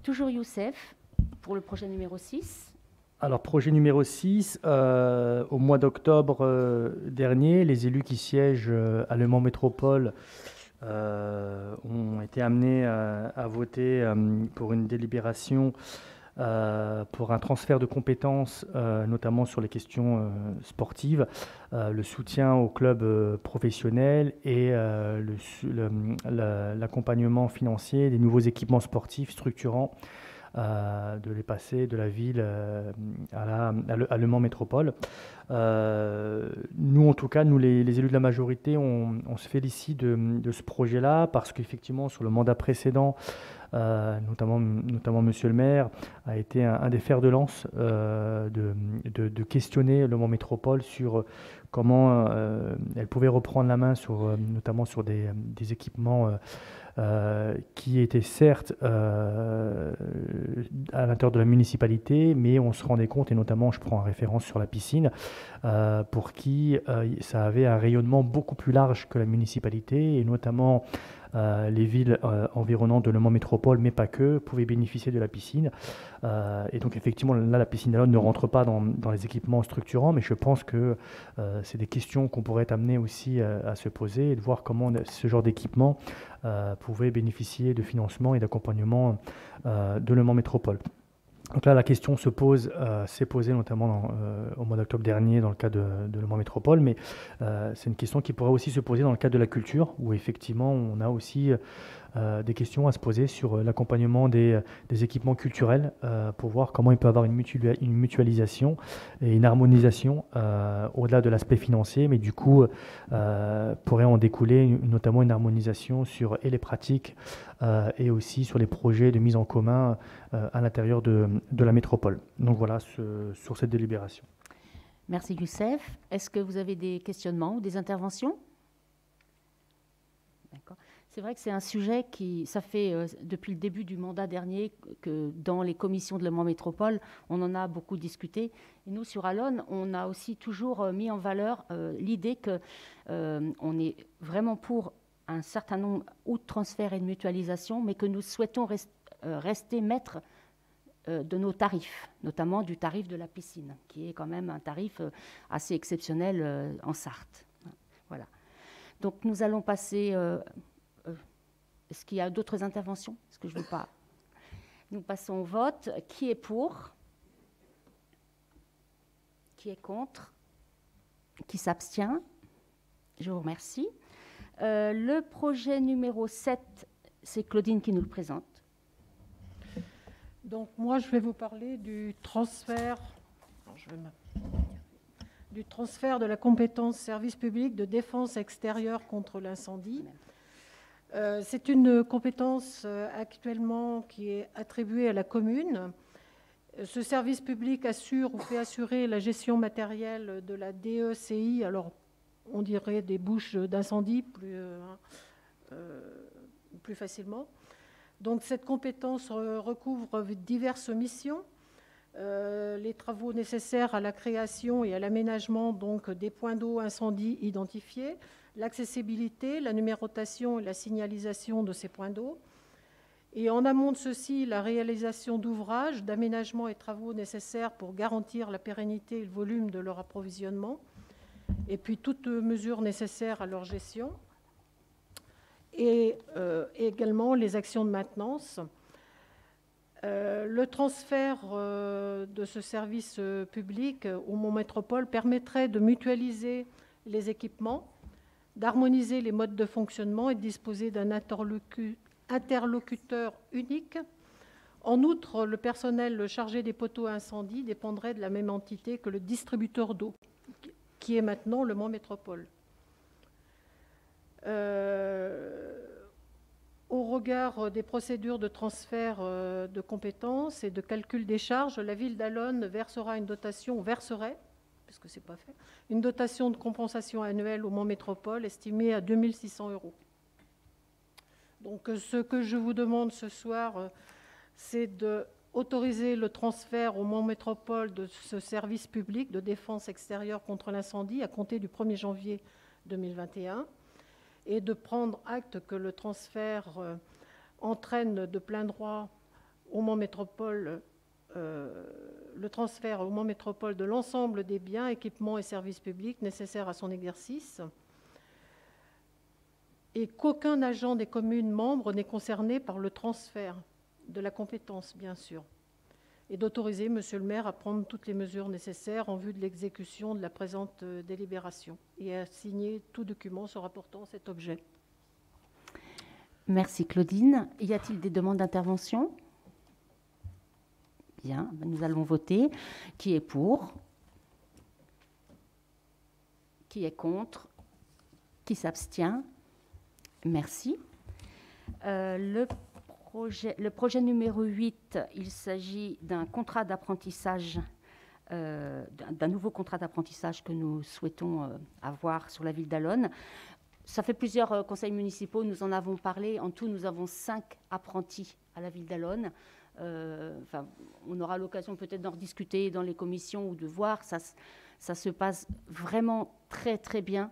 Toujours Youssef, pour le projet numéro 6. Alors, projet numéro 6, au mois d'octobre dernier, les élus qui siègent à Le Mans Métropole ont été amenés à voter pour une délibération pour un transfert de compétences, notamment sur les questions sportives, le soutien aux clubs professionnels et l'accompagnement financier des nouveaux équipements sportifs structurants, de les passer de la ville à Le Mans Métropole. Nous, en tout cas, les élus de la majorité, on se félicite de ce projet-là, parce qu'effectivement, sur le mandat précédent, notamment Monsieur le maire a été un des fers de lance de questionner Le Mans Métropole sur comment elle pouvait reprendre la main notamment sur des équipements qui était certes à l'intérieur de la municipalité, mais on se rendait compte, et notamment je prends en référence sur la piscine, pour qui ça avait un rayonnement beaucoup plus large que la municipalité, et notamment les villes environnantes de Le Mans Métropole, mais pas que, pouvaient bénéficier de la piscine. Et donc effectivement, là, la piscine d'Alonne ne rentre pas dans les équipements structurants, mais je pense que c'est des questions qu'on pourrait amener aussi à se poser, et de voir comment ce genre d'équipement pouvait bénéficier de financement et d'accompagnement de Le Mans Métropole. Donc là, la question s'est posée notamment au mois d'octobre dernier dans le cas de Le Mans Métropole, mais c'est une question qui pourrait aussi se poser dans le cadre de la culture, où effectivement on a aussi des questions à se poser sur l'accompagnement des équipements culturels pour voir comment il peut y avoir une mutualisation et une harmonisation au-delà de l'aspect financier, mais du coup pourrait en découler notamment une harmonisation sur les pratiques et aussi sur les projets de mise en commun à l'intérieur de la métropole. Donc voilà sur cette délibération. Merci Youssef. Est-ce que vous avez des questionnements ou des interventions? D'accord. C'est vrai que c'est un sujet ça fait depuis le début du mandat dernier que dans les commissions de Le Mans Métropole, on en a beaucoup discuté. Et nous, sur Alonne, on a aussi toujours mis en valeur l'idée qu'on est vraiment pour un certain nombre ou de transferts et de mutualisation, mais que nous souhaitons rester maîtres de nos tarifs, notamment du tarif de la piscine, qui est quand même un tarif assez exceptionnel en Sarthe. Voilà. Donc nous allons passer... Est-ce qu'il y a d'autres interventions? Est-ce que je ne veux pas? Nous passons au vote. Qui est pour? Qui est contre? Qui s'abstient? Je vous remercie. Le projet numéro 7, c'est Claudine qui nous le présente. Donc moi, je vais vous parler du transfert, de la compétence service public de défense extérieure contre l'incendie. C'est une compétence actuellement qui est attribuée à la commune. Ce service public assure ou fait assurer la gestion matérielle de la DECI, alors on dirait des bouches d'incendie plus facilement. Donc cette compétence recouvre diverses missions. Les travaux nécessaires à la création et à l'aménagement donc des points d'eau incendie identifiés, l'accessibilité, la numérotation et la signalisation de ces points d'eau. Et en amont de ceci, la réalisation d'ouvrages, d'aménagements et travaux nécessaires pour garantir la pérennité et le volume de leur approvisionnement, et puis toutes mesures nécessaires à leur gestion, et également les actions de maintenance. Le transfert de ce service public au Mans Métropole permettrait de mutualiser les équipements, d'harmoniser les modes de fonctionnement et de disposer d'un interlocuteur unique. En outre, le personnel chargé des poteaux à incendie dépendrait de la même entité que le distributeur d'eau, qui est maintenant le Mans Métropole. Au regard des procédures de transfert de compétences et de calcul des charges, la ville d'Alonne verserait, puisque ce n'est pas fait, une dotation de compensation annuelle au Mans Métropole estimée à 2 600 €. Donc ce que je vous demande ce soir, c'est d'autoriser le transfert au Mans Métropole de ce service public de défense extérieure contre l'incendie à compter du 1er janvier 2021 et de prendre acte que le transfert entraîne de plein droit au Mans Métropole le transfert au Mans Métropole de l'ensemble des biens, équipements et services publics nécessaires à son exercice, et qu'aucun agent des communes membres n'est concerné par le transfert de la compétence, bien sûr, et d'autoriser Monsieur le maire à prendre toutes les mesures nécessaires en vue de l'exécution de la présente délibération et à signer tout document se rapportant à cet objet. Merci Claudine. Y a-t-il des demandes d'intervention? Bien, nous allons voter. Qui est pour? Qui est contre? Qui s'abstient? Merci. Le projet numéro 8, il s'agit d'un contrat d'apprentissage, d'un nouveau contrat d'apprentissage que nous souhaitons avoir sur la ville d'Alonne. ça fait plusieurs conseils municipaux, nous en avons parlé. En tout, nous avons 5 apprentis à la ville d'Allonnes. On aura l'occasion peut-être d'en rediscuter dans les commissions ou de voir. Ça se passe vraiment très, très bien,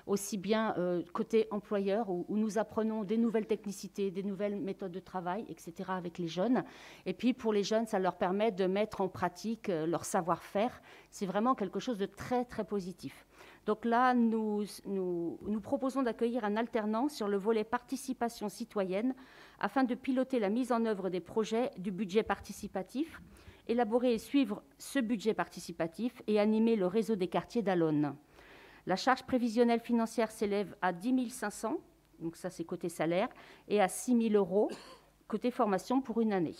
aussi bien côté employeur, où nous apprenons des nouvelles technicités, des nouvelles méthodes de travail, etc., avec les jeunes. Et puis, pour les jeunes, ça leur permet de mettre en pratique leur savoir-faire. C'est vraiment quelque chose de très, très positif. Donc là, nous proposons d'accueillir un alternant sur le volet participation citoyenne afin de piloter la mise en œuvre des projets du budget participatif, élaborer et suivre ce budget participatif et animer le réseau des quartiers d'Allonnes. La charge prévisionnelle financière s'élève à 10 500, donc ça c'est côté salaire, et à 6 000 € côté formation pour une année.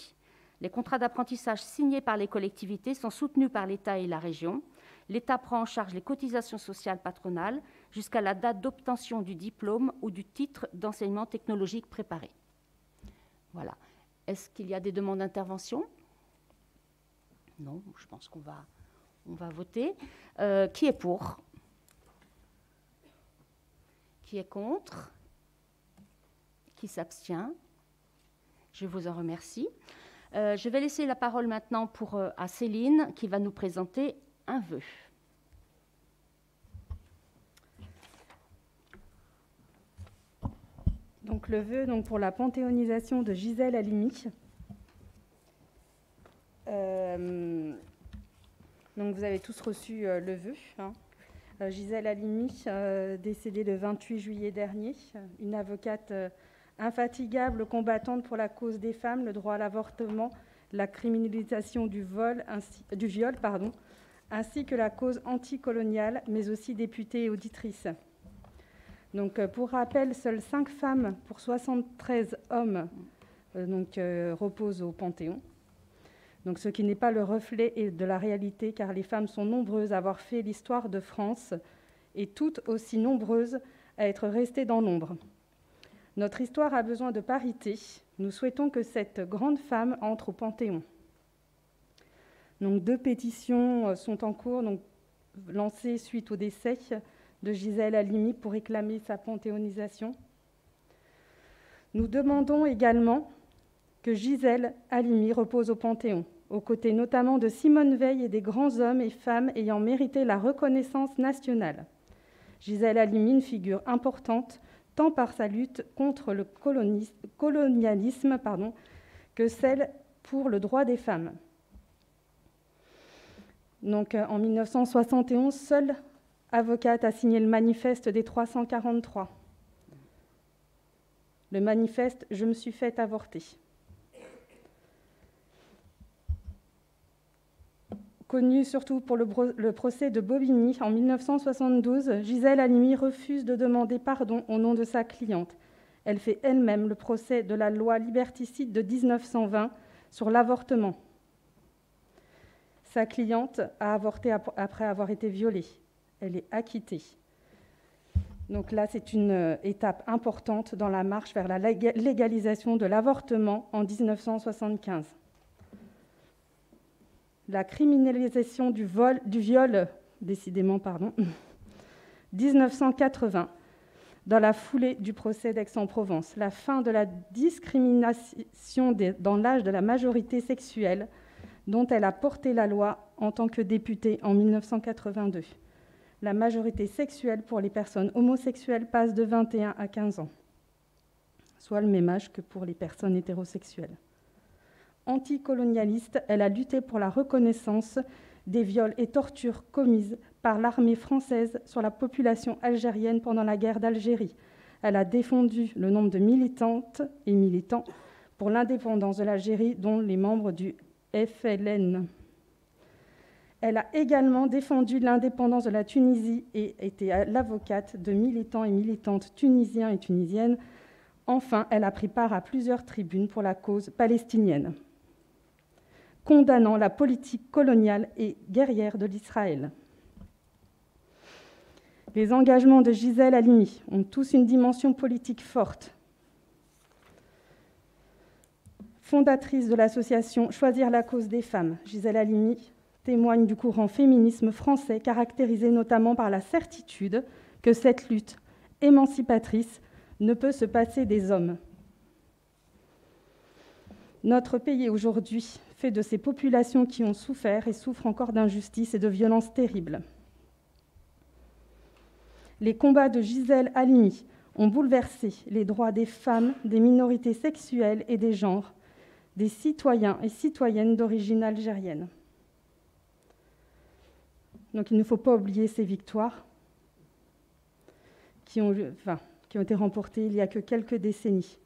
Les contrats d'apprentissage signés par les collectivités sont soutenus par l'État et la région. L'État prend en charge les cotisations sociales patronales jusqu'à la date d'obtention du diplôme ou du titre d'enseignement technologique préparé. Voilà. Est-ce qu'il y a des demandes d'intervention ? Non, je pense qu'on va voter. Qui est pour ? Qui est contre ? Qui s'abstient ? Je vous en remercie. Je vais laisser la parole maintenant à Céline qui va nous présenter un vœu. Donc le vœu pour la panthéonisation de Gisèle Halimi. Donc vous avez tous reçu le vœu. Gisèle Halimi, décédée le 28 juillet dernier, une avocate infatigable, combattante pour la cause des femmes, le droit à l'avortement, la criminalisation du viol, ainsi que la cause anticoloniale, mais aussi députée et auditrice. Donc, pour rappel, seules 5 femmes pour 73 hommes reposent au Panthéon. Donc, ce qui n'est pas le reflet de la réalité, car les femmes sont nombreuses à avoir fait l'histoire de France et toutes aussi nombreuses à être restées dans l'ombre. Notre histoire a besoin de parité. Nous souhaitons que cette grande femme entre au Panthéon. Donc, 2 pétitions sont en cours, lancées suite au décès de Gisèle Halimi pour réclamer sa panthéonisation. Nous demandons également que Gisèle Halimi repose au Panthéon, aux côtés notamment de Simone Veil et des grands hommes et femmes ayant mérité la reconnaissance nationale. Gisèle Halimi, une figure importante, tant par sa lutte contre le colonialisme que celle pour le droit des femmes. Donc, en 1971, seule avocate a signé le manifeste des 343. Le manifeste « Je me suis fait avorter ». Connue surtout pour le procès de Bobigny en 1972, Gisèle Halimi refuse de demander pardon au nom de sa cliente. Elle fait elle-même le procès de la loi liberticide de 1920 sur l'avortement. Sa cliente a avorté après avoir été violée. Elle est acquittée. Donc là, c'est une étape importante dans la marche vers la légalisation de l'avortement en 1975. La criminalisation du viol, 1980, dans la foulée du procès d'Aix-en-Provence. La fin de la discrimination dans l'âge de la majorité sexuelle, dont elle a porté la loi en tant que députée en 1982. La majorité sexuelle pour les personnes homosexuelles passe de 21 à 15 ans, soit le même âge que pour les personnes hétérosexuelles. Anticolonialiste, elle a lutté pour la reconnaissance des viols et tortures commises par l'armée française sur la population algérienne pendant la guerre d'Algérie. Elle a défendu le nombre de militantes et militants pour l'indépendance de l'Algérie, dont les membres du FLN. Elle a également défendu l'indépendance de la Tunisie et été l'avocate de militants et militantes tunisiens et tunisiennes. Enfin, elle a pris part à plusieurs tribunes pour la cause palestinienne, condamnant la politique coloniale et guerrière de l'Israël. Les engagements de Gisèle Halimi ont tous une dimension politique forte. Fondatrice de l'association Choisir la cause des femmes, Gisèle Halimi témoigne du courant féminisme français caractérisé notamment par la certitude que cette lutte émancipatrice ne peut se passer des hommes. Notre pays aujourd'hui fait de ces populations qui ont souffert et souffrent encore d'injustice et de violences terribles. Les combats de Gisèle Halimi ont bouleversé les droits des femmes, des minorités sexuelles et des genres, des citoyens et citoyennes d'origine algérienne. Donc il ne faut pas oublier ces victoires qui ont été remportées il y a que quelques décennies.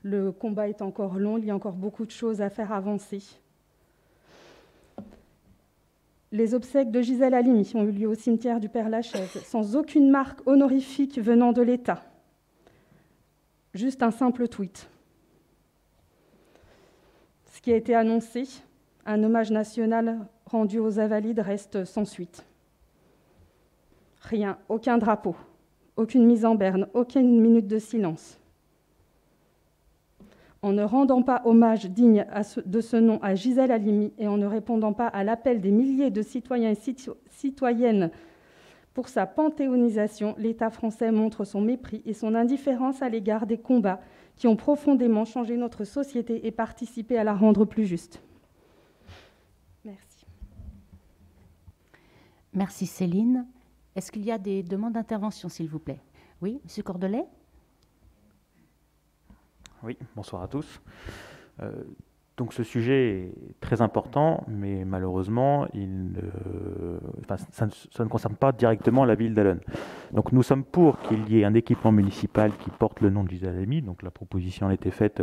Le combat est encore long, il y a encore beaucoup de choses à faire avancer. Les obsèques de Gisèle Halimi ont eu lieu au cimetière du Père-Lachaise, sans aucune marque honorifique venant de l'État. Juste un simple tweet. Ce qui a été annoncé, un hommage national rendu aux Invalides, reste sans suite. Rien, aucun drapeau, aucune mise en berne, aucune minute de silence. En ne rendant pas hommage digne de ce nom à Gisèle Halimi et en ne répondant pas à l'appel des milliers de citoyens et citoyennes pour sa panthéonisation, l'État français montre son mépris et son indifférence à l'égard des combats qui ont profondément changé notre société et participé à la rendre plus juste. Merci. Merci Céline. Est-ce qu'il y a des demandes d'intervention, s'il vous plaît? Oui, M. Cordelet? Oui, bonsoir à tous. Donc ce sujet est très important, mais malheureusement, ça ne concerne pas directement la ville d'Allonnes. Donc nous sommes pour qu'il y ait un équipement municipal qui porte le nom de Gisèle Halimi. Donc la proposition a été faite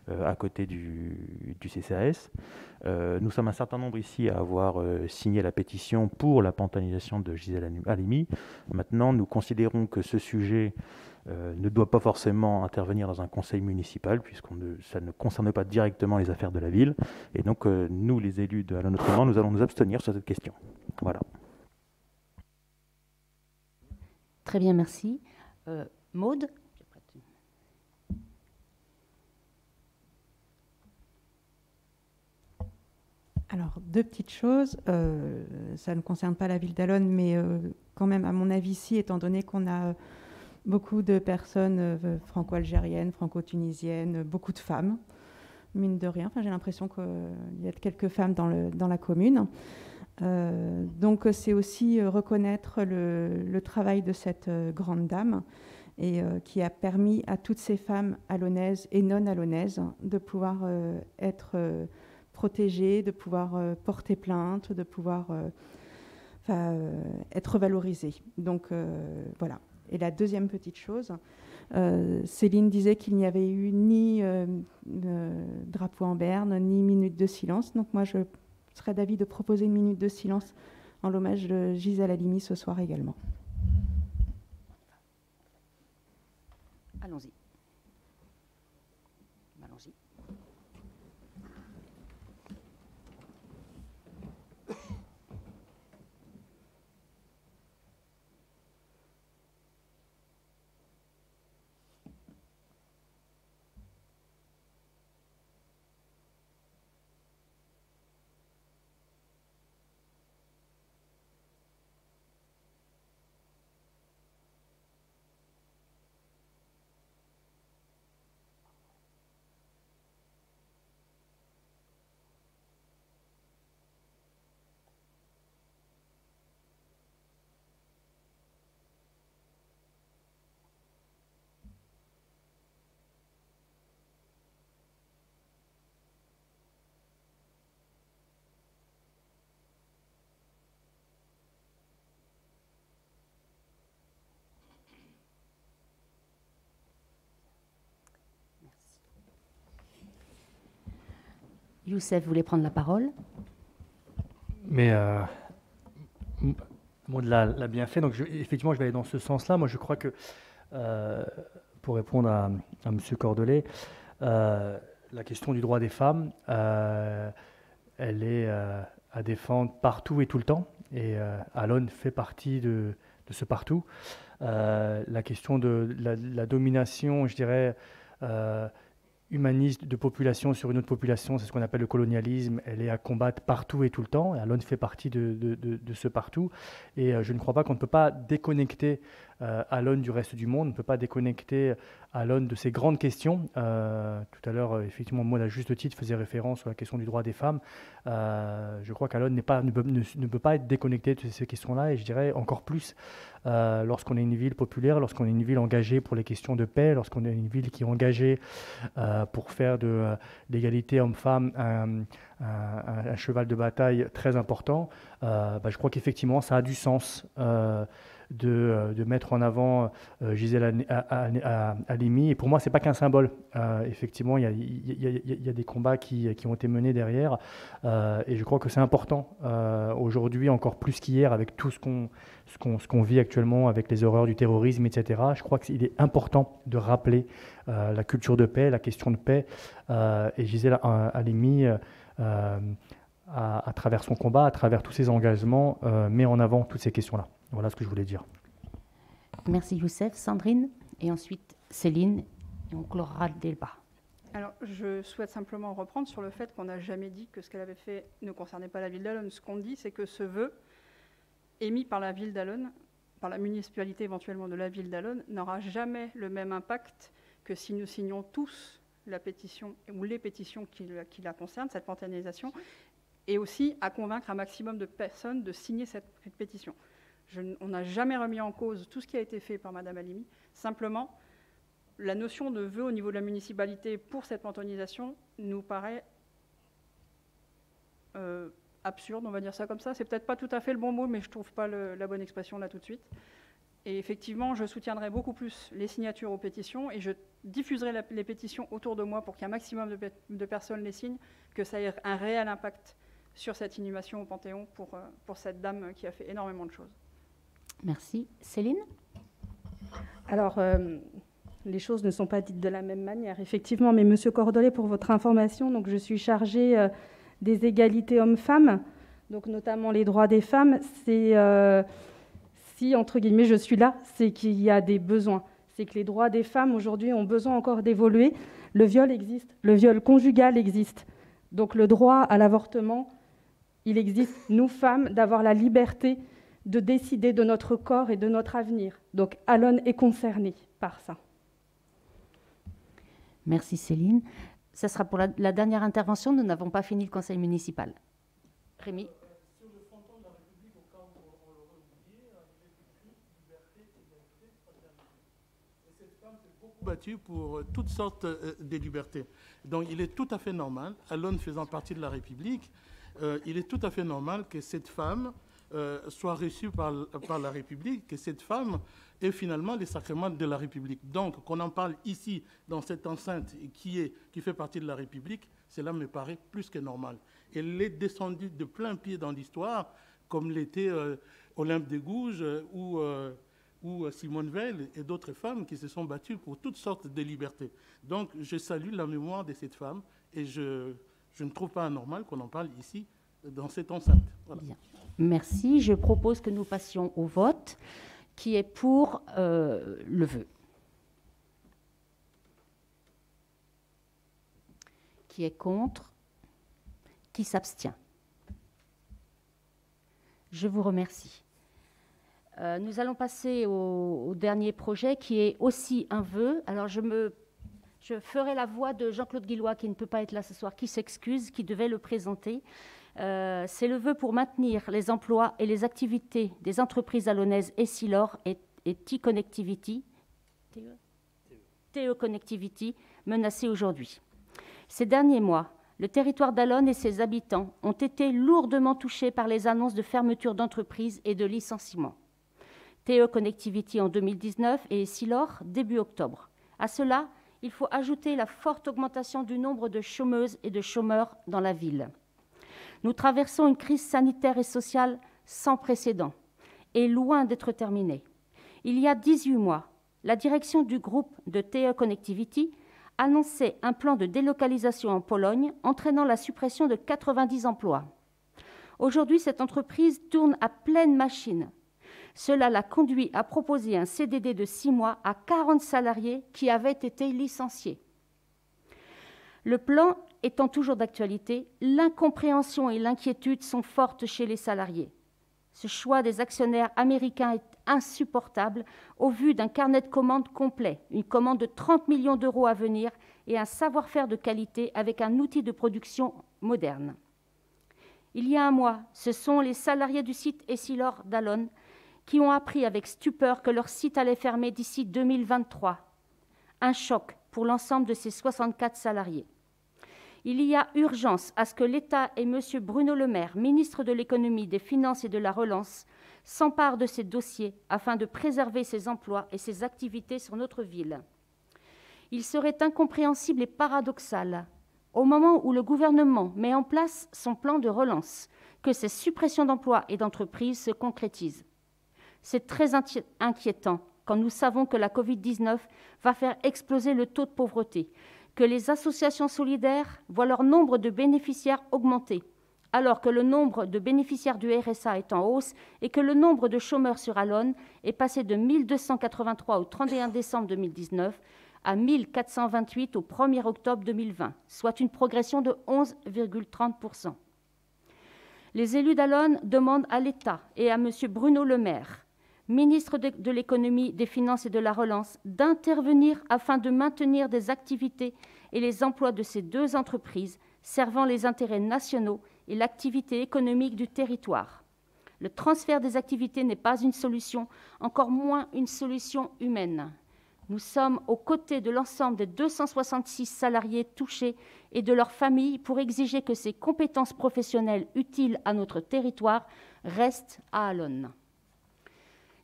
à côté du CCAS. Nous sommes un certain nombre ici à avoir signé la pétition pour la panthéonisation de Gisèle Halimi. Maintenant, nous considérons que ce sujet ne doit pas forcément intervenir dans un conseil municipal, ça ne concerne pas directement les affaires de la ville. Et donc, nous, les élus de Allonnes Autrement, nous allons nous abstenir sur cette question. Voilà. Très bien, merci. Maude? Alors, deux petites choses. Ça ne concerne pas la ville d'Allonnes, mais quand même, à mon avis, si, étant donné qu'on a beaucoup de personnes franco-algériennes, franco-tunisiennes, beaucoup de femmes, mine de rien. Enfin, j'ai l'impression qu'il y a quelques femmes dans la commune. Donc, c'est aussi reconnaître le travail de cette grande dame et qui a permis à toutes ces femmes allonnaises et non allonnaises de pouvoir être protégées, de pouvoir porter plainte, de pouvoir être valorisées. Donc, voilà. Et la deuxième petite chose, Céline disait qu'il n'y avait eu ni drapeau en berne, ni minute de silence. Donc moi, je serais d'avis de proposer une minute de silence en l'hommage de Gisèle Halimi ce soir également. Allons-y. Allons-y. Youssef voulait prendre la parole. Mais Maud l'a bien fait, donc effectivement, je vais aller dans ce sens-là. Moi, je crois que, pour répondre à M. Cordelet, la question du droit des femmes, elle est à défendre partout et tout le temps, et Allonnes fait partie de ce partout. La question de la domination, je dirais, humaniste de population sur une autre population, c'est ce qu'on appelle le colonialisme, elle est à combattre partout et tout le temps, et Alon fait partie de ce partout, et je ne crois pas qu'on ne peut pas déconnecter Alon du reste du monde, on ne peut pas déconnecter Alon de ces grandes questions. Tout à l'heure, effectivement, moi, à juste titre, faisait référence à la question du droit des femmes. Je crois qu'Alon ne peut pas être déconnecté de ces questions-là, et je dirais encore plus lorsqu'on est une ville populaire, lorsqu'on est une ville engagée pour les questions de paix, lorsqu'on est une ville qui est engagée pour faire de l'égalité homme-femme un cheval de bataille très important. Je crois qu'effectivement, ça a du sens de mettre en avant Gisèle Halimi. Et pour moi, ce n'est pas qu'un symbole. Effectivement, il y a des combats qui ont été menés derrière. Et je crois que c'est important aujourd'hui, encore plus qu'hier, avec tout ce qu'on vit actuellement, avec les horreurs du terrorisme, etc. Je crois qu'il est important de rappeler la culture de paix, la question de paix. Et Gisèle Halimi, à travers son combat, à travers tous ses engagements, met en avant toutes ces questions-là. Voilà ce que je voulais dire. Merci Youssef. Sandrine, et ensuite Céline, et on clorera le débat. Alors, je souhaite simplement reprendre sur le fait qu'on n'a jamais dit que ce qu'elle avait fait ne concernait pas la ville d'Alon. Ce qu'on dit, c'est que ce vœu émis par la ville d'Alon, par la municipalité éventuellement de la ville d'Alon, n'aura jamais le même impact que si nous signons tous la pétition ou les pétitions qui la concernent, cette pantanisation, et aussi à convaincre un maximum de personnes de signer cette pétition. On n'a jamais remis en cause tout ce qui a été fait par Mme Halimi. Simplement, la notion de vœu au niveau de la municipalité pour cette pantonisation nous paraît absurde, on va dire ça comme ça. C'est peut-être pas tout à fait le bon mot, mais je ne trouve pas la bonne expression là tout de suite. Et effectivement, je soutiendrai beaucoup plus les signatures aux pétitions et je diffuserai les pétitions autour de moi pour qu'un maximum de personnes les signent, que ça ait un réel impact sur cette inhumation au Panthéon pour cette dame qui a fait énormément de choses. Merci. Céline ? Alors, les choses ne sont pas dites de la même manière, effectivement, mais Monsieur Cordolet, pour votre information, donc je suis chargée des égalités hommes-femmes, donc notamment les droits des femmes. C'est, si, entre guillemets, je suis là, c'est qu'il y a des besoins. C'est que les droits des femmes, aujourd'hui, ont besoin encore d'évoluer. Le viol existe, le viol conjugal existe. Donc le droit à l'avortement, il existe, nous, femmes, d'avoir la liberté de décider de notre corps et de notre avenir. Donc Alon est concernée par ça. Merci Céline. Ça sera pour la dernière intervention. Nous n'avons pas fini le conseil municipal. Rémi. Sur le fronton de la République, au cas où on l'aurait oublié, il est écrit liberté, égalité, fraternité. Et cette femme s'est beaucoup battue pour toutes sortes de libertés. Donc il est tout à fait normal, Alon faisant partie de la République, il est tout à fait normal que cette femme soit reçue par la République, que cette femme ait finalement les sacrements de la République. Donc, qu'on en parle ici, dans cette enceinte qui fait partie de la République, cela me paraît plus que normal. Elle est descendue de plein pied dans l'histoire, comme l'était Olympe de Gouges ou Simone Veil et d'autres femmes qui se sont battues pour toutes sortes de libertés. Donc, je salue la mémoire de cette femme et je ne trouve pas anormal qu'on en parle ici, dans cette enceinte. Voilà. Bien. Merci. Je propose que nous passions au vote, qui est pour le vœu. Qui est contre? Qui s'abstient? Je vous remercie. Nous allons passer au dernier projet, qui est aussi un vœu. Alors, je ferai la voix de Jean-Claude Guillois, qui ne peut pas être là ce soir, qui s'excuse, qui devait le présenter. C'est le vœu pour maintenir les emplois et les activités des entreprises alonnaises Essilor et TE Connectivity menacées aujourd'hui. Ces derniers mois, le territoire d'Alonne et ses habitants ont été lourdement touchés par les annonces de fermeture d'entreprises et de licenciements. TE Connectivity en 2019 et Essilor début octobre. À cela, il faut ajouter la forte augmentation du nombre de chômeuses et de chômeurs dans la ville. Nous traversons une crise sanitaire et sociale sans précédent et loin d'être terminée. Il y a 18 mois, la direction du groupe de TE Connectivity annonçait un plan de délocalisation en Pologne entraînant la suppression de 90 emplois. Aujourd'hui, cette entreprise tourne à pleine machine. Cela l'a conduit à proposer un CDD de 6 mois à 40 salariés qui avaient été licenciés. Le plan étant toujours d'actualité, l'incompréhension et l'inquiétude sont fortes chez les salariés. Ce choix des actionnaires américains est insupportable au vu d'un carnet de commandes complet, une commande de 30 millions d'euros à venir et un savoir-faire de qualité avec un outil de production moderne. Il y a un mois, ce sont les salariés du site Essilor d'Allonnes qui ont appris avec stupeur que leur site allait fermer d'ici 2023. Un choc pour l'ensemble de ces 64 salariés. Il y a urgence à ce que l'État et M. Bruno Le Maire, ministre de l'Économie, des Finances et de la Relance, s'emparent de ces dossiers afin de préserver ces emplois et ces activités sur notre ville. Il serait incompréhensible et paradoxal, au moment où le gouvernement met en place son plan de relance, que ces suppressions d'emplois et d'entreprises se concrétisent. C'est très inquiétant quand nous savons que la Covid-19 va faire exploser le taux de pauvreté, que les associations solidaires voient leur nombre de bénéficiaires augmenter, alors que le nombre de bénéficiaires du RSA est en hausse et que le nombre de chômeurs sur Allonnes est passé de 1283 au 31 décembre 2019 à 1428 au 1er octobre 2020, soit une progression de 11,30%. Les élus d'Allonnes demandent à l'État et à M. Bruno Le Maire, ministre de l'Économie, des Finances et de la Relance, d'intervenir afin de maintenir des activités et les emplois de ces deux entreprises servant les intérêts nationaux et l'activité économique du territoire. Le transfert des activités n'est pas une solution, encore moins une solution humaine. Nous sommes aux côtés de l'ensemble des 266 salariés touchés et de leurs familles pour exiger que ces compétences professionnelles utiles à notre territoire restent à Allonnes.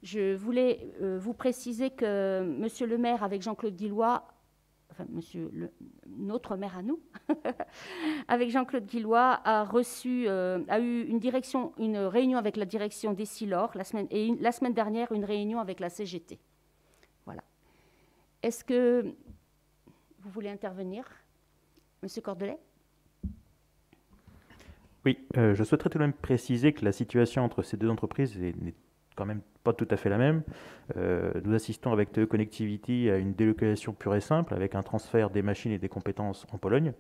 Je voulais vous préciser que M. le maire, avec Jean-Claude Guillois, enfin notre maire à nous, avec Jean-Claude Guillois, a eu une réunion avec la direction d'Essilor la semaine dernière, une réunion avec la CGT. Voilà. Est-ce que vous voulez intervenir, M. Cordelet ? Oui, je souhaiterais tout de même préciser que la situation entre ces deux entreprises n'est quand même pas tout à fait la même. Nous assistons avec TE Connectivity à une délocalisation pure et simple, avec un transfert des machines et des compétences en Pologne,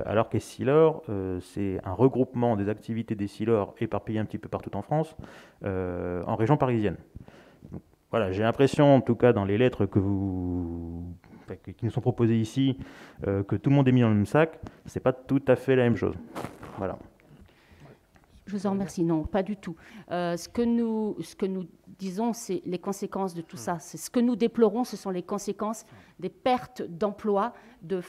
alors qu'Essilor, c'est un regroupement des activités d'Essilor éparpillées un petit peu partout en France, en région parisienne. Donc, voilà, j'ai l'impression, en tout cas dans les lettres qui nous sont proposées ici, que tout le monde est mis dans le même sac. C'est pas tout à fait la même chose. Voilà. Je vous en remercie. Non, pas du tout. Ce que nous disons, c'est les conséquences de tout ça. C'est ce que nous déplorons, ce sont les conséquences des pertes d'emplois, de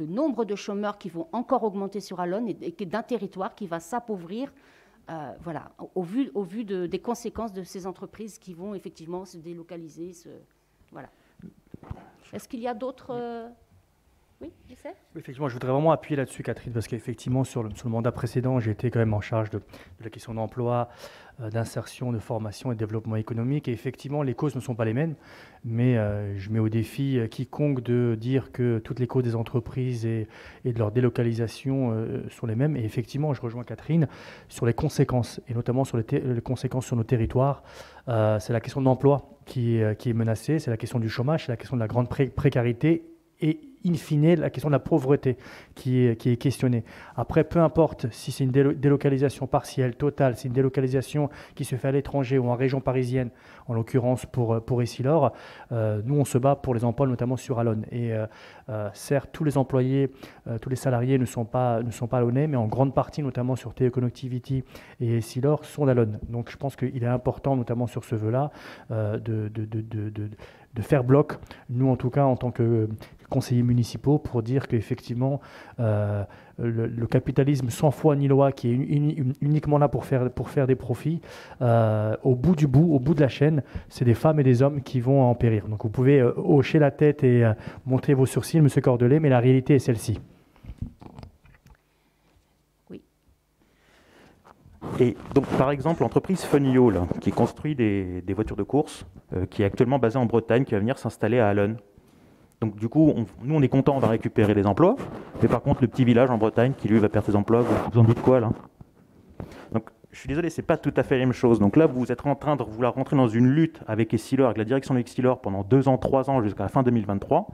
nombre de chômeurs qui vont encore augmenter sur Allonnes et d'un territoire qui va s'appauvrir. Voilà, au vu des conséquences de ces entreprises qui vont effectivement se délocaliser. Voilà. Est-ce qu'il y a d'autres... Oui, je sais. Effectivement, je voudrais vraiment appuyer là-dessus, Catherine, parce qu'effectivement, sur le mandat précédent, j'ai été quand même en charge de la question d'emploi, d'insertion, de formation et de développement économique. Et effectivement, les causes ne sont pas les mêmes, mais je mets au défi quiconque de dire que toutes les causes des entreprises et de leur délocalisation sont les mêmes. Et effectivement, je rejoins Catherine sur les conséquences, et notamment sur les conséquences sur nos territoires. C'est la question de l'emploi qui est menacée, c'est la question du chômage, c'est la question de la grande précarité et in fine, la question de la pauvreté qui est questionnée. Après, peu importe si c'est une délocalisation partielle, totale, c'est une délocalisation qui se fait à l'étranger ou en région parisienne, en l'occurrence pour Essilor, nous on se bat pour les emplois, notamment sur Allonnes. Et certes, tous les employés, tous les salariés ne sont pas allonnais, mais en grande partie, notamment sur TE Connectivity et Essilor, sont d'Allonnes. Donc je pense qu'il est important, notamment sur ce vœu-là, de faire bloc, nous en tout cas en tant que conseillers municipaux, pour dire qu'effectivement le capitalisme sans foi ni loi, qui est uniquement là pour faire des profits, au bout de la chaîne, c'est des femmes et des hommes qui vont en périr. Donc vous pouvez hocher la tête et montrer vos sourcils, M. Cordelet, mais la réalité est celle-ci. Oui. Et donc, par exemple, l'entreprise Funio, là, qui construit des voitures de course, qui est actuellement basée en Bretagne, qui va venir s'installer à Allonnes. Donc du coup, nous on est content, on va récupérer les emplois, mais par contre le petit village en Bretagne qui lui va perdre ses emplois, vous en dites quoi là? Donc je suis désolé, c'est pas tout à fait la même chose. Donc là vous êtes en train de vouloir rentrer dans une lutte avec Essilor, avec la direction d'Essilor pendant 2 ans, 3 ans jusqu'à la fin 2023.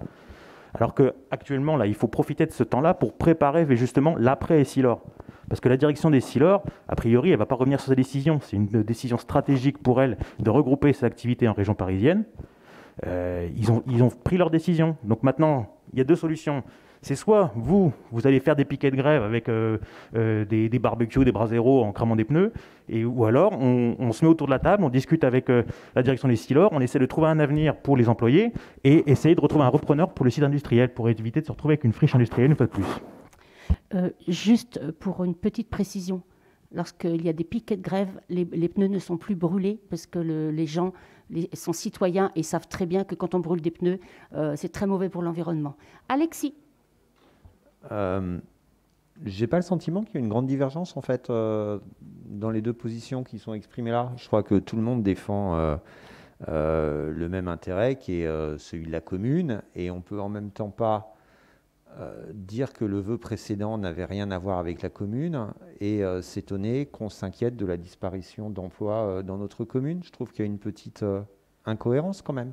Alors qu'actuellement, là, il faut profiter de ce temps-là pour préparer justement l'après Essilor. Parce que la direction d'Essilor, a priori, elle ne va pas revenir sur sa décision. C'est une décision stratégique pour elle de regrouper ses activités en région parisienne. Ils ont pris leur décision. Donc maintenant, il y a deux solutions. C'est soit vous allez faire des piquets de grève avec des barbecues, des braseros en cramant des pneus, ou alors on se met autour de la table, on discute avec la direction d'Essilor, on essaie de trouver un avenir pour les employés et essayer de retrouver un repreneur pour le site industriel, pour éviter de se retrouver avec une friche industrielle une fois de plus. Juste pour une petite précision, lorsqu'il y a des piquets de grève, les pneus ne sont plus brûlés parce que les gens sont citoyens et savent très bien que quand on brûle des pneus, c'est très mauvais pour l'environnement. Alexis. J'ai pas le sentiment qu'il y ait une grande divergence en fait dans les deux positions qui sont exprimées là. Je crois que tout le monde défend le même intérêt qui est celui de la commune et on peut en même temps pas dire que le vœu précédent n'avait rien à voir avec la commune et s'étonner qu'on s'inquiète de la disparition d'emplois dans notre commune. Je trouve qu'il y a une petite incohérence quand même.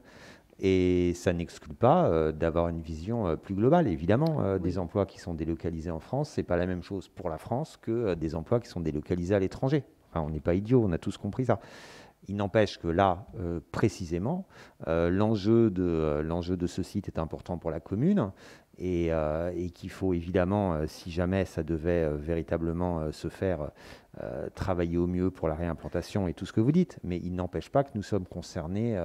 Et ça n'exclut pas d'avoir une vision plus globale. Évidemment, des emplois qui sont délocalisés en France, ce n'est pas la même chose pour la France que des emplois qui sont délocalisés à l'étranger. Enfin, on n'est pas idiots, on a tous compris ça. Il n'empêche que là, précisément, l'enjeu de ce site est important pour la commune et qu'il faut évidemment, si jamais ça devait véritablement se faire, travailler au mieux pour la réimplantation et tout ce que vous dites. Mais il n'empêche pas que nous sommes concernés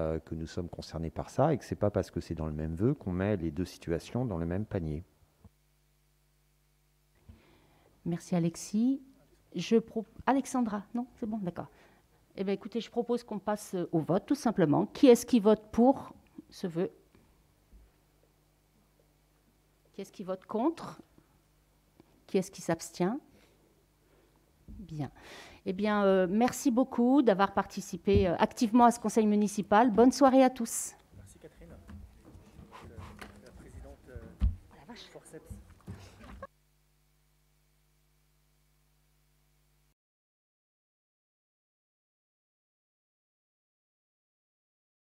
par ça et que ce n'est pas parce que c'est dans le même vœu qu'on met les deux situations dans le même panier. Merci Alexis. Alexandra, non, c'est bon, d'accord. Eh bien, écoutez, je propose qu'on passe au vote, tout simplement. Qui est-ce qui vote pour ce vœu? Qui est-ce qui vote contre? Qui est-ce qui s'abstient? Bien. Eh bien, merci beaucoup d'avoir participé activement à ce conseil municipal. Bonne soirée à tous. Merci Catherine. La présidente forceps.